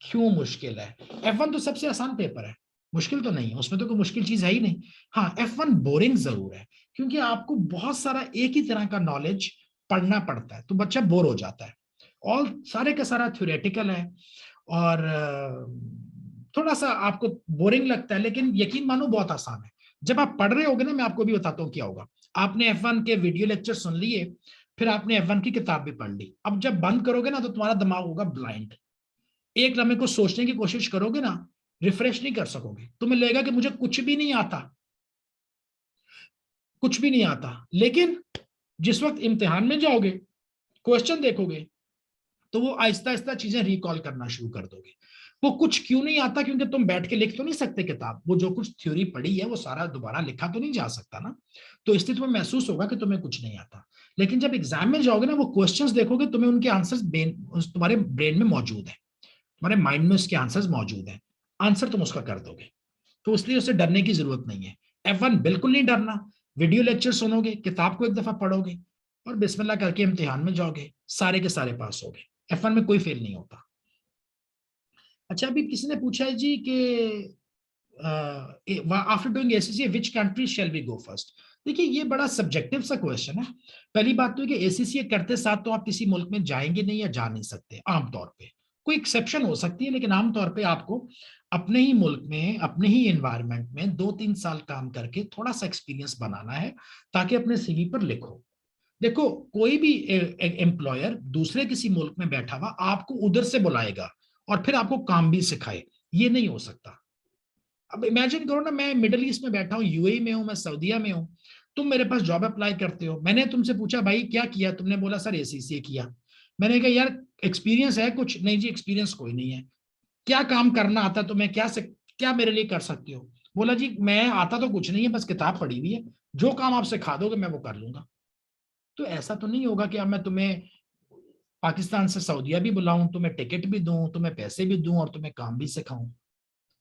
क्यों मुश्किल है। F1 तो सबसे आसान पेपर है, मुश्किल तो नहीं है, उसमें तो कोई मुश्किल चीज है ही नहीं। हाँ, F1 बोरिंग जरूर है, क्योंकि आपको बहुत सारा एक ही तरह का नॉलेज पढ़ना पड़ता है, तो बच्चा बोर हो जाता है। और सारे का सारा थ्योरेटिकल है, और थोड़ा सा आपको बोरिंग लगता है, लेकिन यकीन मानो बहुत आसान है। जब आप पढ़ रहे होगे ना, मैं आपको भी बताता हूँ क्या होगा। आपने F1 के वीडियो लेक्चर सुन लिए, फिर आपने F1 की किताब भी पढ़ ली, अब जब बंद करोगे ना तो तुम्हारा दिमाग होगा ब्लाइंड। एक लम्हे को सोचने की कोशिश करोगे ना, रिफ्रेश नहीं कर सकोगे, तुम्हें लगेगा कि मुझे कुछ भी नहीं आता, कुछ भी नहीं आता। लेकिन जिस वक्त इम्तिहान में जाओगे, क्वेश्चन देखोगे, तो वो आहिस्ता आहिस्ता चीजें रिकॉल करना शुरू कर दोगे। वो कुछ क्यों नहीं आता, क्योंकि तुम बैठ के लिख तो नहीं सकते किताब, वो जो कुछ थ्योरी पढ़ी है वो सारा दोबारा लिखा तो नहीं जा सकता ना, तो इसलिए तुम्हें महसूस होगा कि तुम्हें कुछ नहीं आता। लेकिन जब एग्जाम में जाओगे ना, वो क्वेश्चंस देखोगे, तुम्हें उनके आंसर्स तुम्हारे ब्रेन में मौजूद है, तुम्हारे माइंड में उसके आंसर्स मौजूद है, आंसर तुम उसका कर दोगे। तो इसलिए उससे डरने की जरूरत नहीं है। F1 बिल्कुल नहीं डरना, वीडियो लेक्चर सुनोगे, किताब को एक दफा पढ़ोगे और बिस्मिल्लाह करके इम्तिहान में जाओगे, सारे के सारे पास होगे। F1 में कोई फेल नहीं होता। अच्छा, अभी किसी ने पूछा है जी कि after doing ACCA which country shall we go first. देखिए, ये बड़ा सब्जेक्टिव सा क्वेश्चन है। पहली बात तो है कि ACCA करते साथ तो आप किसी मुल्क में जाएंगे नहीं या जा नहीं सकते आमतौर पे, कोई एक्सेप्शन हो सकती है, लेकिन आमतौर पे आपको अपने ही मुल्क में, अपने ही एनवायरनमेंट में 2-3 साल काम करके थोड़ा सा एक्सपीरियंस बनाना है, ताकि अपने CV पर लिखो। देखो, कोई भी एम्प्लॉयर दूसरे किसी मुल्क में बैठा हुआ आपको उधर से बुलाएगा और फिर आपको काम भी सिखाए, ये नहीं हो सकता। अब इमेजिन करो ना, मैं मिडिल ईस्ट में बैठा हूँ, UAE में हूँ, मैं सऊदीया में हूँ, तुम मेरे पास जॉब अप्लाई करते हो, मैंने तुमसे पूछा भाई क्या किया, तुमने बोला सर ACCA किया। मैंने कहा यार एक्सपीरियंस है कुछ? नहीं जी, एक्सपीरियंस कोई नहीं है। क्या काम करना आता है तुम्हें, क्या मेरे लिए कर सकते हो? बोला जी मैं आता तो कुछ नहीं है, बस किताब पढ़ी हुई है, जो काम आप सिखा दोगे मैं वो कर लूंगा। तो ऐसा तो नहीं होगा कि अब मैं तुम्हें पाकिस्तान से सऊदीया भी बुलाऊं, तुम्हें टिकट भी दूं, तुम्हें पैसे भी दूं और तुम्हें काम भी सिखाऊं,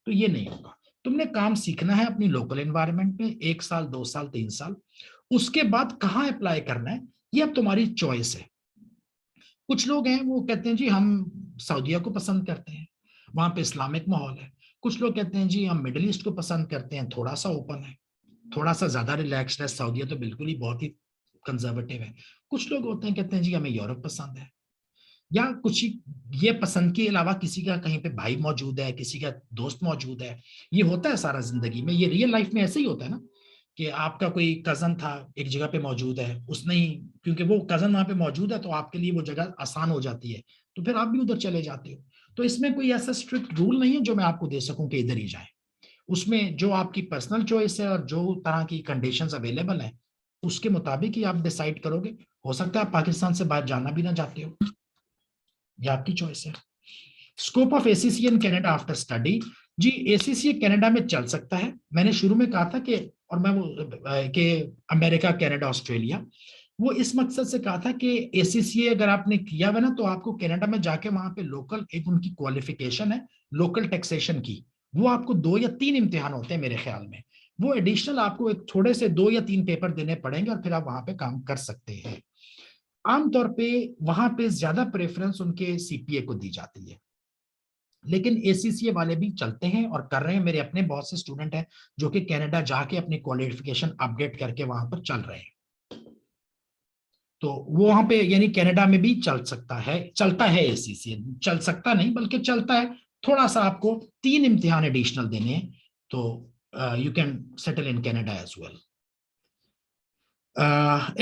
तो ये नहीं होगा। तुमने काम सीखना है अपनी लोकल एनवायरनमेंट में, 1 साल 2 साल 3 साल, उसके बाद कहाँ अप्लाई करना है ये अब तुम्हारी चॉइस है। कुछ लोग हैं वो कहते हैं जी हम सऊदीया को पसंद करते हैं, वहां पे इस्लामिक माहौल है। कुछ लोग कहते हैं जी हम मिडिल ईस्ट को पसंद करते हैं, थोड़ा सा ओपन है, थोड़ा सा ज्यादा रिलैक्स्ड है, सऊदीया तो बिल्कुल ही बहुत ही कंजर्वेटिव है। कुछ लोग होते हैं कहते हैं जी हमें यूरोप पसंद है, या कुछ ये पसंद के अलावा किसी का कहीं पे भाई मौजूद है, किसी का दोस्त मौजूद है। ये होता है सारा जिंदगी में, ये रियल लाइफ में ऐसे ही होता है ना, कि आपका कोई कजन था एक जगह पे मौजूद है, उसने ही, क्योंकि वो कजन वहां पे मौजूद है तो आपके लिए वो जगह आसान हो जाती है, तो फिर आप भी उधर चले जाते हो। तो इसमें कोई ऐसा स्ट्रिक्ट रूल नहीं है जो मैं आपको दे सकूं कि इधर ही जाए। उसमें जो आपकी पर्सनल चॉइस है और जो तरह की कंडीशंस अवेलेबल है उसके मुताबिक ही आप डिसाइड करोगे। हो सकता है आप पाकिस्तान से बाहर जाना भी ना चाहते हो, ये आपकी चॉइस है। Scope of ACCA in Canada after study, जी एसीसीए कनाडा में चल सकता है। मैंने शुरू में कहा था कि, और मैं वो कि अमेरिका, कनाडा, ऑस्ट्रेलिया, वो इस मकसद से कहा था कि एसीसीए अगर आपने किया हुआ ना तो आपको कनाडा में जाके वहां पे लोकल एक उनकी क्वालिफिकेशन है लोकल टैक्सेशन की, वो आपको 2 या 3 इम्तिहान होते हैं मेरे ख्याल में, वो एडिशनल आपको एक थोड़े से 2 या 3 पेपर देने पड़ेंगे और फिर आप वहां पे काम कर सकते हैं। आमतौर पे वहां पे ज्यादा प्रेफरेंस उनके सीपीए को दी जाती है, लेकिन एसीसीए वाले भी चलते हैं और कर रहे हैं। मेरे अपने बहुत से स्टूडेंट हैं जो कि कनाडा जाके अपनी क्वालिफिकेशन अपडेट करके वहां पर चल रहे हैं। तो वो वहां पे यानी कनाडा में भी चल सकता है, चलता है एसीसीए, चल सकता नहीं बल्कि चलता है। थोड़ा सा आपको 3 इम्तिहान एडिशनल देने हैं, तो you can settle in Canada as well.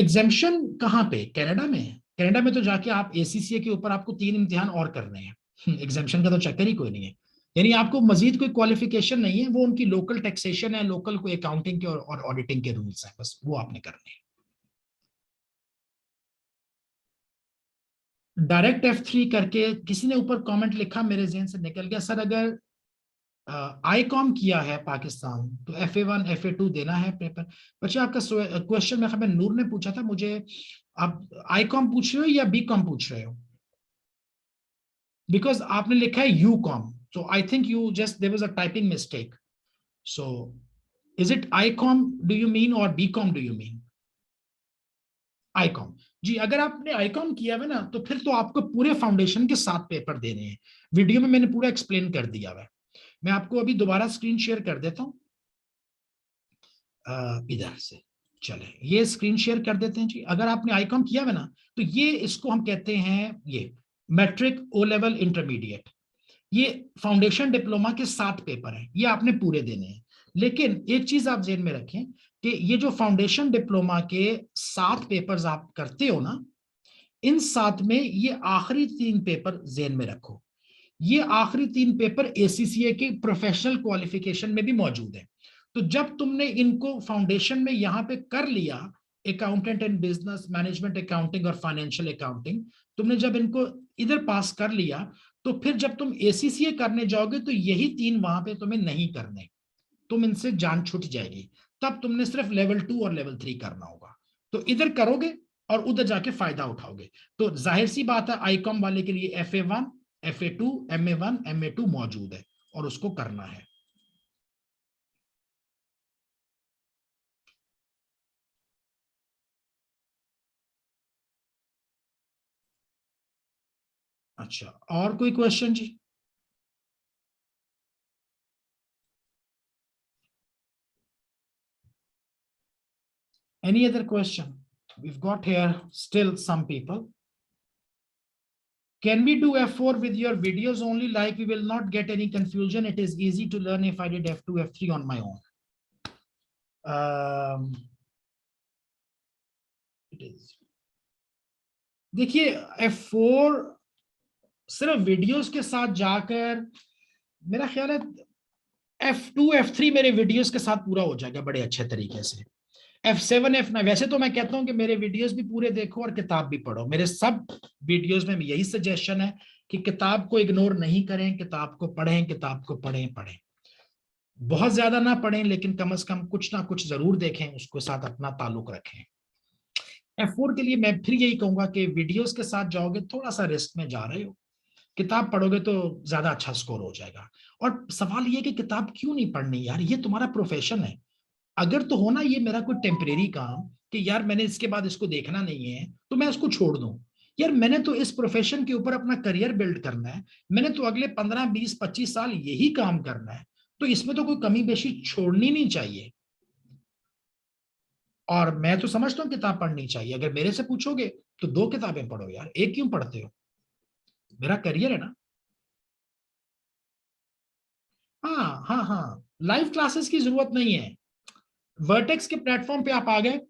Exemption कहाँ पे? कनाडा में। कनाडा में तो जाके आप एसीसीए के ऊपर आपको 3 इम्तिहान और करने हैं, एग्जेम्पशन का तो चक्कर ही कोई नहीं है। यानी आपको मजीद कोई क्वालिफिकेशन नहीं है, वो उनकी लोकल टैक्सेशन है, लोकल कोई अकाउंटिंग के और ऑडिटिंग के रूल्स हैं, बस वो आपने करने हैं। डायरेक्ट F3 करके किसी ने ऊपर कमेंट लिखा, मेरे जहन से निकल गया सर। अगर आईकॉम किया है पाकिस्तान तो FA1 FA2 देना है पेपर। बच्चे आपका क्वेश्चन में खबर नूर ने पूछा था मुझे, आप आईकॉम पूछ रहे हो या बीकॉम पूछ रहे हो? बिकॉज आपने लिखा है यूकॉम, so I think you just there was a typing mistake. So is it ICOM do you mean or BCom do you mean? ICOM। जी अगर आपने ICOM किया है ना तो फिर तो आपको पूरे फाउंडेशन के 7 पेपर देने हैं। वीडियो में मैंने पूरा एक्सप्लेन कर दिया है। मैं आपको अभी दोबारा स्क्रीन शेयर कर देता हूं, इधर से चले, ये स्क्रीन शेयर कर देते हैं जी। अगर आपने आईकॉम किया है ना तो ये इसको हम कहते हैं ये मैट्रिक ओ लेवल इंटरमीडिएट, ये फाउंडेशन डिप्लोमा के 7 पेपर हैं, ये आपने पूरे देने हैं। लेकिन एक चीज आप जेन में रखें कि ये जो फाउंडेशन डिप्लोमा के 7 पेपर्स आप करते हो ना, इन 7 में ये आखिरी 3 पेपर जेन में रखो। ये आखिरी 3 पेपर एसीसीए के प्रोफेशनल क्वालिफिकेशन में भी मौजूद है। तो जब तुमने इनको फाउंडेशन में यहां पे कर लिया, accountant and business management accounting और फाइनेंशियल अकाउंटिंग, तुमने जब इनको इधर पास कर लिया तो फिर जब तुम एसीसीए करने जाओगे तो यही 3 वहां पे तुम्हें नहीं करने, तुम इनसे जान छूट जाएगी। तब तुमने सिर्फ लेवल 2 और लेवल 3 करना होगा, तो इधर करोगे और उधर जाके फायदा उठाओगे। तो जाहिर सी बात है आईकॉम वाले के लिए FA1 FA2 MA1 MA2 मौजूद है और उसको करना है। अच्छा, और कोई question ji? Any other question? We've got here still some people. Can we do F4 with your videos only? Like we will not get any confusion. It is easy to learn if I did F2, F3 on my own. It is. देखिए F4 सिर्फ videos के साथ जाकर मेरा ख्याल है F2 F3 मेरे videos के साथ पूरा हो जाएगा बड़े अच्छे तरीके से। F7 F9 वैसे तो मैं कहता हूं कि मेरे वीडियोस भी पूरे देखो और किताब भी पढ़ो। मेरे सब वीडियोस में यही सजेशन है कि किताब को इग्नोर नहीं करें, किताब को पढ़ें, किताब को पढ़ें पढ़ें। बहुत ज्यादा ना पढ़ें लेकिन कम से कम कुछ ना कुछ जरूर देखें, उसके साथ अपना ताल्लुक रखें। F4 के लिए मैं फिर यही कहूंगा कि वीडियोस के साथ जाओगे थोड़ा सा रिस्क में जा रहे हो, किताब पढ़ोगे तो ज्यादा अच्छा स्कोर हो जाएगा। और सवाल ये कि किताब क्यों नहीं पढ़नी यार, ये तुम्हारा प्रोफेशन है। अगर तो होना ये मेरा कोई टेम्परेरी काम कि यार मैंने इसके बाद इसको देखना नहीं है तो मैं इसको छोड़ दूं, यार मैंने तो इस प्रोफेशन के ऊपर अपना करियर बिल्ड करना है, मैंने तो अगले 15 20 25 साल यही काम करना है, तो इसमें तो कोई कमी बेशी छोड़नी नहीं चाहिए। और मैं तो समझता हूँ किताब पढ़नी चाहिए। अगर मेरे से पूछोगे तो 2 किताबें पढ़ो यार, एक क्यों पढ़ते हो? मेरा करियर है ना। हाँ हाँ हाँ, लाइव क्लासेस की जरूरत नहीं है। वर्टेक्स के प्लेटफॉर्म पे आप आ गए,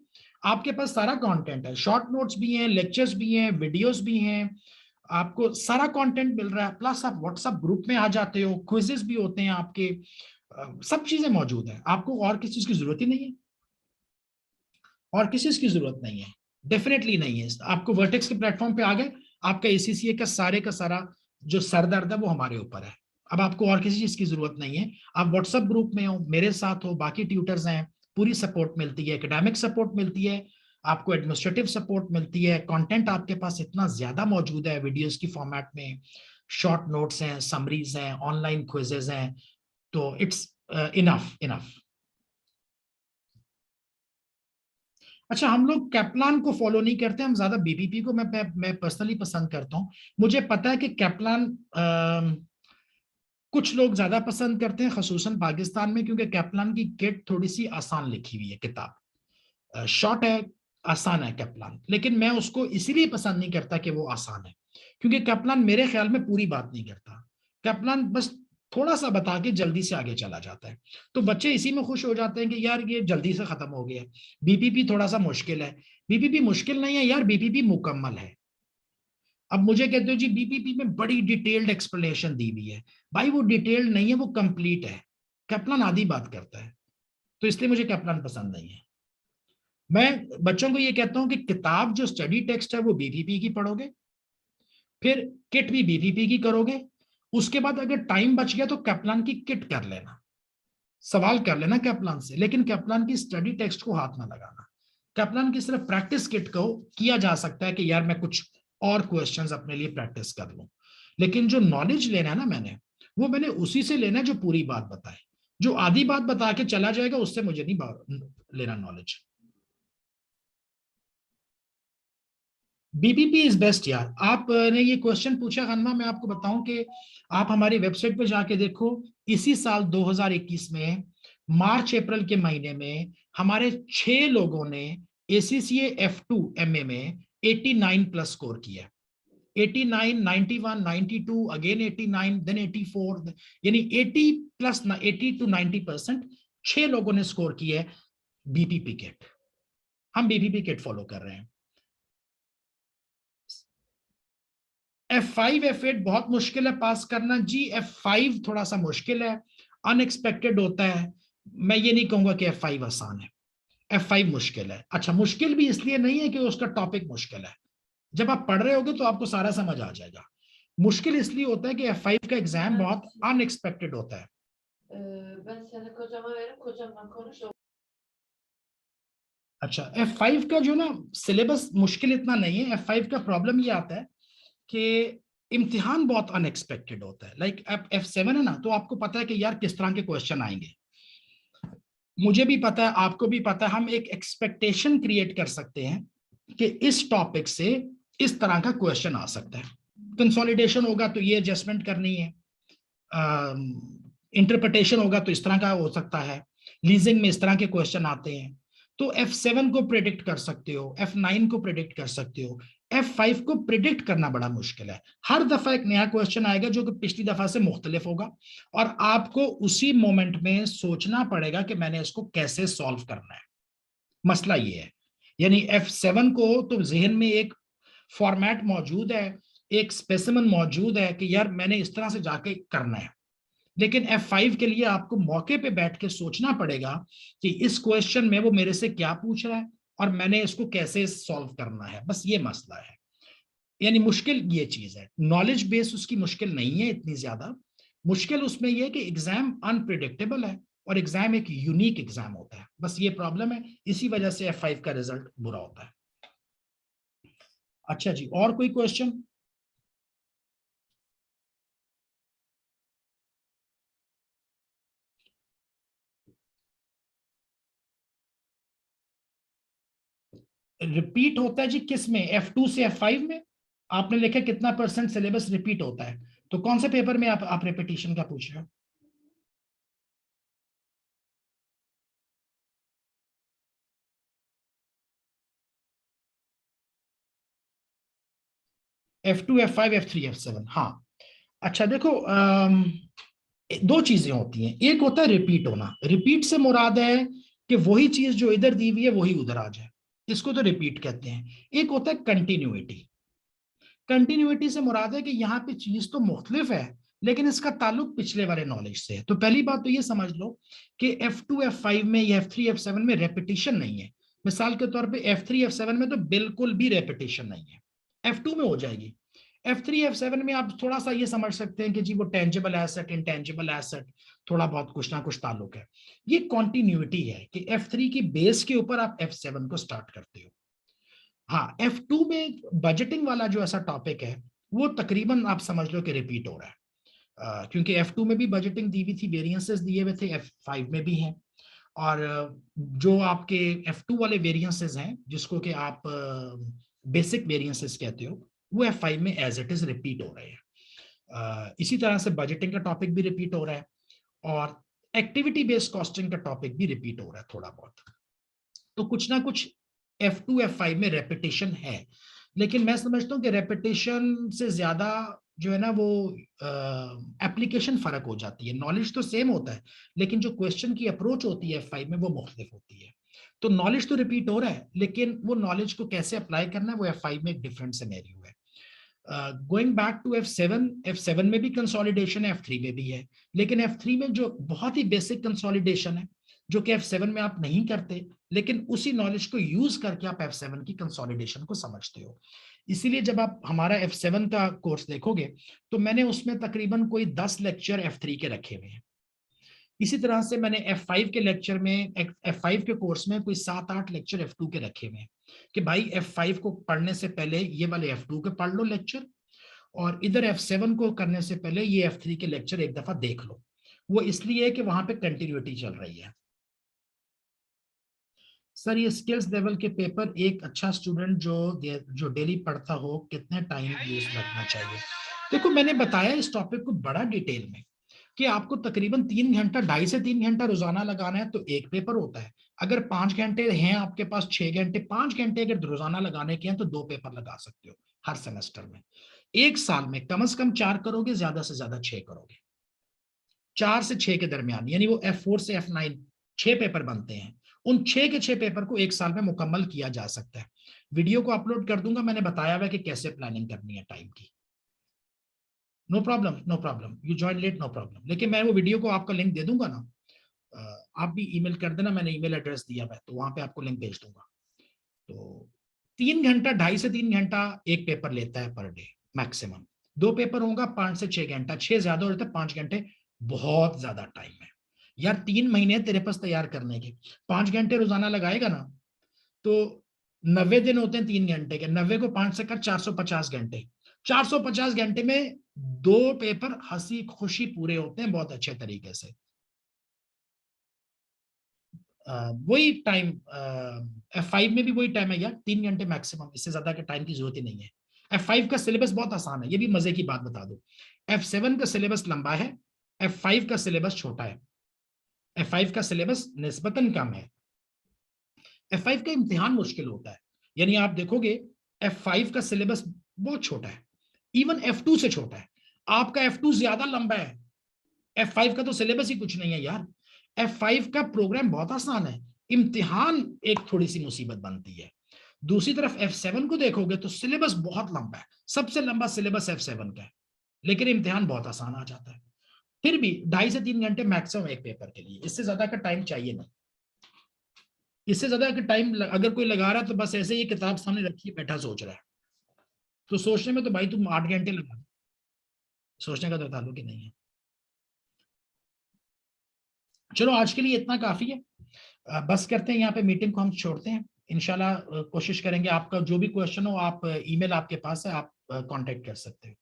आपके पास सारा कंटेंट है, शॉर्ट नोट्स भी हैं, लेक्चर्स भी हैं, वीडियोस भी हैं, आपको सारा कंटेंट मिल रहा है, प्लस आप व्हाट्सएप ग्रुप में आ जाते हो, क्विजेस भी होते हैं आपके, सब चीजें मौजूद है, आपको और किसी चीज की जरूरत ही नहीं है, और किसी चीज की जरूरत नहीं है, डेफिनेटली नहीं है। आपको वर्टेक्स के प्लेटफॉर्म पे आ गए, आपका एसीसीए का सारा जो सरदर्द है वो हमारे ऊपर है। अब आपको और किसी चीज की जरूरत नहीं है, आप व्हाट्सएप ग्रुप में हो, मेरे साथ हो, बाकी ट्यूटर्स हैं, पूरी सपोर्ट मिलती है, एकेडमिक सपोर्ट मिलती है, आपको एडमिनिस्ट्रेटिव सपोर्ट मिलती है, कंटेंट आपके पास इतना ज्यादा मौजूद है वीडियोस की फॉर्मेट में, शॉर्ट नोट्स हैं, समरीज हैं, ऑनलाइन क्विजेज हैं, तो इट्स इनफ इनफ। अच्छा, हम लोग कैप्लान को फॉलो नहीं करते, हम ज्यादा बीपीपी को मैं पर्सनली पसंद करता हूँ। मुझे पता है कि कैप्लान कुछ लोग ज्यादा पसंद करते हैं, खसूसन पाकिस्तान में, क्योंकि कैप्लान की किट थोड़ी सी आसान लिखी हुई है, किताब शॉर्ट है, आसान है कैप्लान, लेकिन मैं उसको इसीलिए पसंद नहीं करता कि वो आसान है, क्योंकि कैप्लान मेरे ख्याल में पूरी बात नहीं करता। कैप्लान बस थोड़ा सा बता के जल्दी से आगे चला जाता है, तो बच्चे इसी में खुश हो जाते हैं कि यार ये जल्दी से खत्म हो गया। बीपीपी थोड़ा सा मुश्किल है, बीपीपी मुश्किल नहीं है यार, बीपीपी मुकम्मल है। अब मुझे कहते हो जी बीपीपी में बड़ी डिटेल्ड एक्सप्लेनेशन दी हुई है, भाई वो डिटेल्ड नहीं है, वो कंप्लीट है। कैप्लान आधी बात करता है, तो इसलिए मुझे कैप्लान पसंद नहीं है। मैं बच्चों को ये कहता हूं कि किताब जो स्टडी टेक्स्ट है वो बीपीपी की पढ़ोगे, फिर किट भी बीपीपी की करोगे, उसके बाद अगर टाइम बच गया तो कैप्लान की किट कर लेना, सवाल कर लेना कैप्लान से, लेकिन कैप्लान की स्टडी टेक्स्ट को हाथ ना लगाना। कैप्लान की सिर्फ प्रैक्टिस किट को किया जा सकता है कि यार मैं कुछ और क्वेश्चंस अपने लिए प्रैक्टिस कर लूं, लेकिन जो नॉलेज लेना है ना मैंने उसी से लेना है जो पूरी बात बताए। जो आधी बात बता के चला जाएगा उससे मुझे नहीं लेना नॉलेज। बीपीपी इज बेस्ट यार। आपने ये क्वेश्चन पूछा खन्ना, मैं आपको बताऊं कि आप हमारी वेबसाइट पे जाके देखो, इसी साल 2021 में मार्च अप्रैल के महीने में हमारे 6 लोगों ने एसीसीए F2 MA में 89 प्लस स्कोर किया। 89, 91, 92, अगेन 89, देन 84, यानी 80 प्लस 80 टू 90% 6 लोगों ने स्कोर किया है बीपीपी किट। हम बीपीपी किट फॉलो कर रहे हैं। F5 F8 बहुत मुश्किल है पास करना जी, F5 थोड़ा सा मुश्किल है, अनएक्सपेक्टेड होता है। मैं ये नहीं कहूंगा कि F5 आसान है, F5 मुश्किल है। अच्छा, मुश्किल भी इसलिए नहीं है कि उसका टॉपिक मुश्किल है, जब आप पढ़ रहे होगे तो आपको सारा समझ आ जाएगा। मुश्किल इसलिए होता है कि F5 का एग्जाम बहुत अनएक्सपेक्टेड होता है। Ben seni kocama verip kocamla konuş. अच्छा, F5 का जो ना सिलेबस मुश्किल इतना नहीं है, F5 का प्रॉब्लम ये आता है कि इम्तिहान बहुत अनएक्सपेक्टेड होता है। लाइक F7 है ना, तो आपको पता है कि यार किस तरह के क्वेश्चन आएंगे, मुझे भी पता है, आपको भी पता है, हम एक एक्सपेक्टेशन क्रिएट कर सकते हैं कि इस टॉपिक से इस तरह का क्वेश्चन आ सकता है। कंसोलिडेशन होगा तो ये एडजस्टमेंट करनी है, इंटरप्रिटेशन होगा तो इस तरह का हो सकता है, लीजिंग में इस तरह के क्वेश्चन आते हैं। तो F7 को प्रिडिक्ट कर सकते हो, F9 को प्रिडिक्ट कर सकते हो, F5 को प्रिडिक्ट करना बड़ा मुश्किल है। हर दफा एक नया क्वेश्चन आएगा जो कि पिछली दफा से मुख्तलिफ होगा, और आपको उसी मोमेंट में सोचना पड़ेगा कि मैंने इसको कैसे सॉल्व करना है। मसला ये है, यानी F7 को तो जहन में एक फॉर्मेट मौजूद है, एक स्पेसिमन मौजूद है कि यार मैंने इस तरह से जाके करना है, लेकिन F5 के लिए आपको मौके पे बैठ के सोचना पड़ेगा कि इस क्वेश्चन में वो मेरे से क्या पूछ रहा है और मैंने इसको कैसे सॉल्व करना है। बस ये मसला है, यानी मुश्किल ये चीज है। नॉलेज बेस उसकी मुश्किल नहीं है इतनी ज्यादा, मुश्किल उसमें यह है कि एग्जाम अनप्रिडिक्टेबल है और एग्जाम एक यूनिक एग्जाम होता है, बस ये प्रॉब्लम है, इसी वजह से F5 का रिजल्ट बुरा होता है। अच्छा जी, और कोई क्वेश्चन? रिपीट होता है जी किस में? F2 से F5 में आपने लिखा कितना परसेंट सिलेबस रिपीट होता है, तो कौन से पेपर में आप रिपीटिशन का पूछ रहे हो? F2 F5 F3 F7, हाँ। अच्छा देखो, दो चीजें होती हैं, एक होता है रिपीट होना, रिपीट से मुराद है कि वही चीज जो इधर दी हुई है वही उधर आ जाए, इसको तो रिपीट कहते हैं। एक होता है कंटिन्यूटी, कंटिन्यूटी से मुराद है कि यहाँ पे चीज तो मुख्तलिफ है लेकिन इसका ताल्लुक पिछले वाले नॉलेज से है। तो पहली बात तो ये समझ लो कि F2 F5 में या F3 F7 में रेपिटेशन नहीं है। मिसाल के तौर पे F3 F7 में तो बिल्कुल भी रेपिटेशन नहीं है, F2 में हो जाएगी। F3 F7 में आप थोड़ा सा ये समझ सकते हैं कि जी वो टेंजिबल एसेट इंटेंजिबल एसेट थोड़ा बहुत कुछ ना कुछ ताल्लुक है। ये कॉन्टिन्यूटी है कि F3 की बेस के ऊपर आप F7 को स्टार्ट करते हो। हाँ, F2 में बजटिंग वाला जो ऐसा टॉपिक है वो तकरीबन आप समझ लो कि रिपीट हो रहा है, क्योंकि F2 में भी बजटिंग दी हुई थी, वेरिएंसेस दिए हुए थे, F5 में भी हैं। और जो आपके F2 वाले वेरिएंसेस हैं जिसको कि आप बेसिक वेरिएंसेस कहते हो, वो F5 में एज इट इज रिपीट हो रहे हैं। इसी तरह से बजटिंग का टॉपिक भी रिपीट हो रहा है और एक्टिविटी बेस्ड कॉस्टिंग का टॉपिक भी रिपीट हो रहा है थोड़ा बहुत। तो कुछ ना कुछ F2 F5 में रेपिटेशन है, लेकिन मैं समझता हूँ कि रेपिटेशन से ज्यादा जो है ना वो एप्लीकेशन फर्क हो जाती है। नॉलेज तो सेम होता है लेकिन जो क्वेश्चन की अप्रोच होती है F5 में वो मुख्तलिफ होती है। तो नॉलेज तो रिपीट हो रहा है लेकिन वो नॉलेज को कैसे अप्लाई करना है वो F5 में एक डिफरेंट सिनेरियो है। गोइंग बैक टू F7 में भी कंसोलिडेशन है, F3 में भी है, लेकिन F3 में जो बहुत ही बेसिक कंसोलिडेशन है जो कि F7 में आप नहीं करते, लेकिन उसी नॉलेज को यूज करके आप F7 की कंसोलिडेशन को समझते हो। इसीलिए जब आप हमारा F7 का कोर्स देखोगे तो मैंने उसमें तकरीबन कोई 10 लेक्चर F3 के रखे हुए हैं। इसी तरह से मैंने F5 के लेक्चर में F5 के कोर्स में कोई 7-8 लेक्चर F2 के रखे हुए हैं कि भाई F5 को पढ़ने से पहले ये वाले F2 के पढ़ लो लेक्चर, और इधर F7 को करने से पहले ये F3 के लेक्चर एक दफा देख लो। वो इसलिए है कि वहां पे कंटिन्यूटी चल रही है। सर ये स्किल्स लेवल के पेपर एक अच्छा स्टूडेंट जो डेली पढ़ता हो कितने टाइम यूज लगना चाहिए? देखो मैंने बताया इस टॉपिक को बड़ा डिटेल में कि आपको तकरीबन 3 घंटा 2.5 से 3 घंटा रोजाना लगाना है तो एक पेपर होता है। अगर 5 घंटे हैं आपके पास, 6 घंटे, 5 घंटे अगर रोजाना लगाने के हैं तो 2 पेपर लगा सकते हो हर सेमेस्टर में। एक साल में कम से कम 4 करोगे, ज्यादा से ज्यादा 6 करोगे। 4 से 6 के दरमियान, यानी वो F4 से F9 6 पेपर बनते हैं। उन 6 के 6 पेपर को एक साल में मुकम्मल किया जा सकता है। वीडियो को अपलोड कर दूंगा, मैंने बताया हुआ कि कैसे प्लानिंग करनी है टाइम की। No problem, no problem, you join late, no problem. लेकिन मैं वो वीडियो को आपका लिंक दे दूंगा ना, आप भी ईमेल कर देना, मैंने ईमेल एड्रेस दिया है तो वहां पे आपको लिंक भेज दूंगा। तो 3 घंटा, 2.5 से 3 घंटा एक पेपर लेता है पर डे मैक्सिमम। 2 पेपर होगा 5 से 6 घंटा, 6 ज्यादा हो जाता है, 5 घंटे बहुत ज्यादा टाइम है यार। 3 महीने तेरे पास तैयार करने के, 5 घंटे रोजाना लगाएगा ना तो 90 दिन होते हैं 3 घंटे के, 90 को 5 से कर 450 घंटे। 450 घंटे में 2 पेपर हंसी खुशी पूरे होते हैं बहुत अच्छे तरीके से। वही टाइम F5 में भी वही टाइम है यार, 3 घंटे मैक्सिमम, इससे ज्यादा के टाइम की जरूरत ही नहीं है। F5 का सिलेबस बहुत आसान है, ये भी मजे की बात बता दो। F7 का सिलेबस लंबा है, F5 का सिलेबस छोटा है। F5 का सिलेबस निस्बतन कम है। F5 का इम्तिहान मुश्किल होता है, यानी आप देखोगे F5 का सिलेबस बहुत छोटा है, इवन F2 से छोटा है। आपका F2 ज्यादा लंबा है, F5 का तो सिलेबस ही कुछ नहीं है यार। F5 का प्रोग्राम बहुत आसान है, इम्तिहान एक थोड़ी सी मुसीबत बनती है। दूसरी तरफ F7 को देखोगे तो सिलेबस बहुत लंबा है, सबसे लंबा सिलेबस F7 का है, लेकिन इम्तिहान बहुत आसान आ जाता है। फिर भी 2.5 से 3 घंटे मैक्सिमम एक पेपर के लिए, इससे ज्यादा का टाइम चाहिए नहीं। इससे ज्यादा का टाइम अगर कोई लगा रहा है तो बस ऐसे ही किताब सामने रखी बैठा सोच रहा है, तो सोचने में तो भाई तुम 8 घंटे लगा, सोचने का तो ताल्लुक ही नहीं है। चलो आज के लिए इतना काफी है, बस करते हैं यहाँ पे, मीटिंग को हम छोड़ते हैं। इंशाल्लाह कोशिश करेंगे, आपका जो भी क्वेश्चन हो आप ईमेल आपके पास है, आप कांटेक्ट कर सकते हो।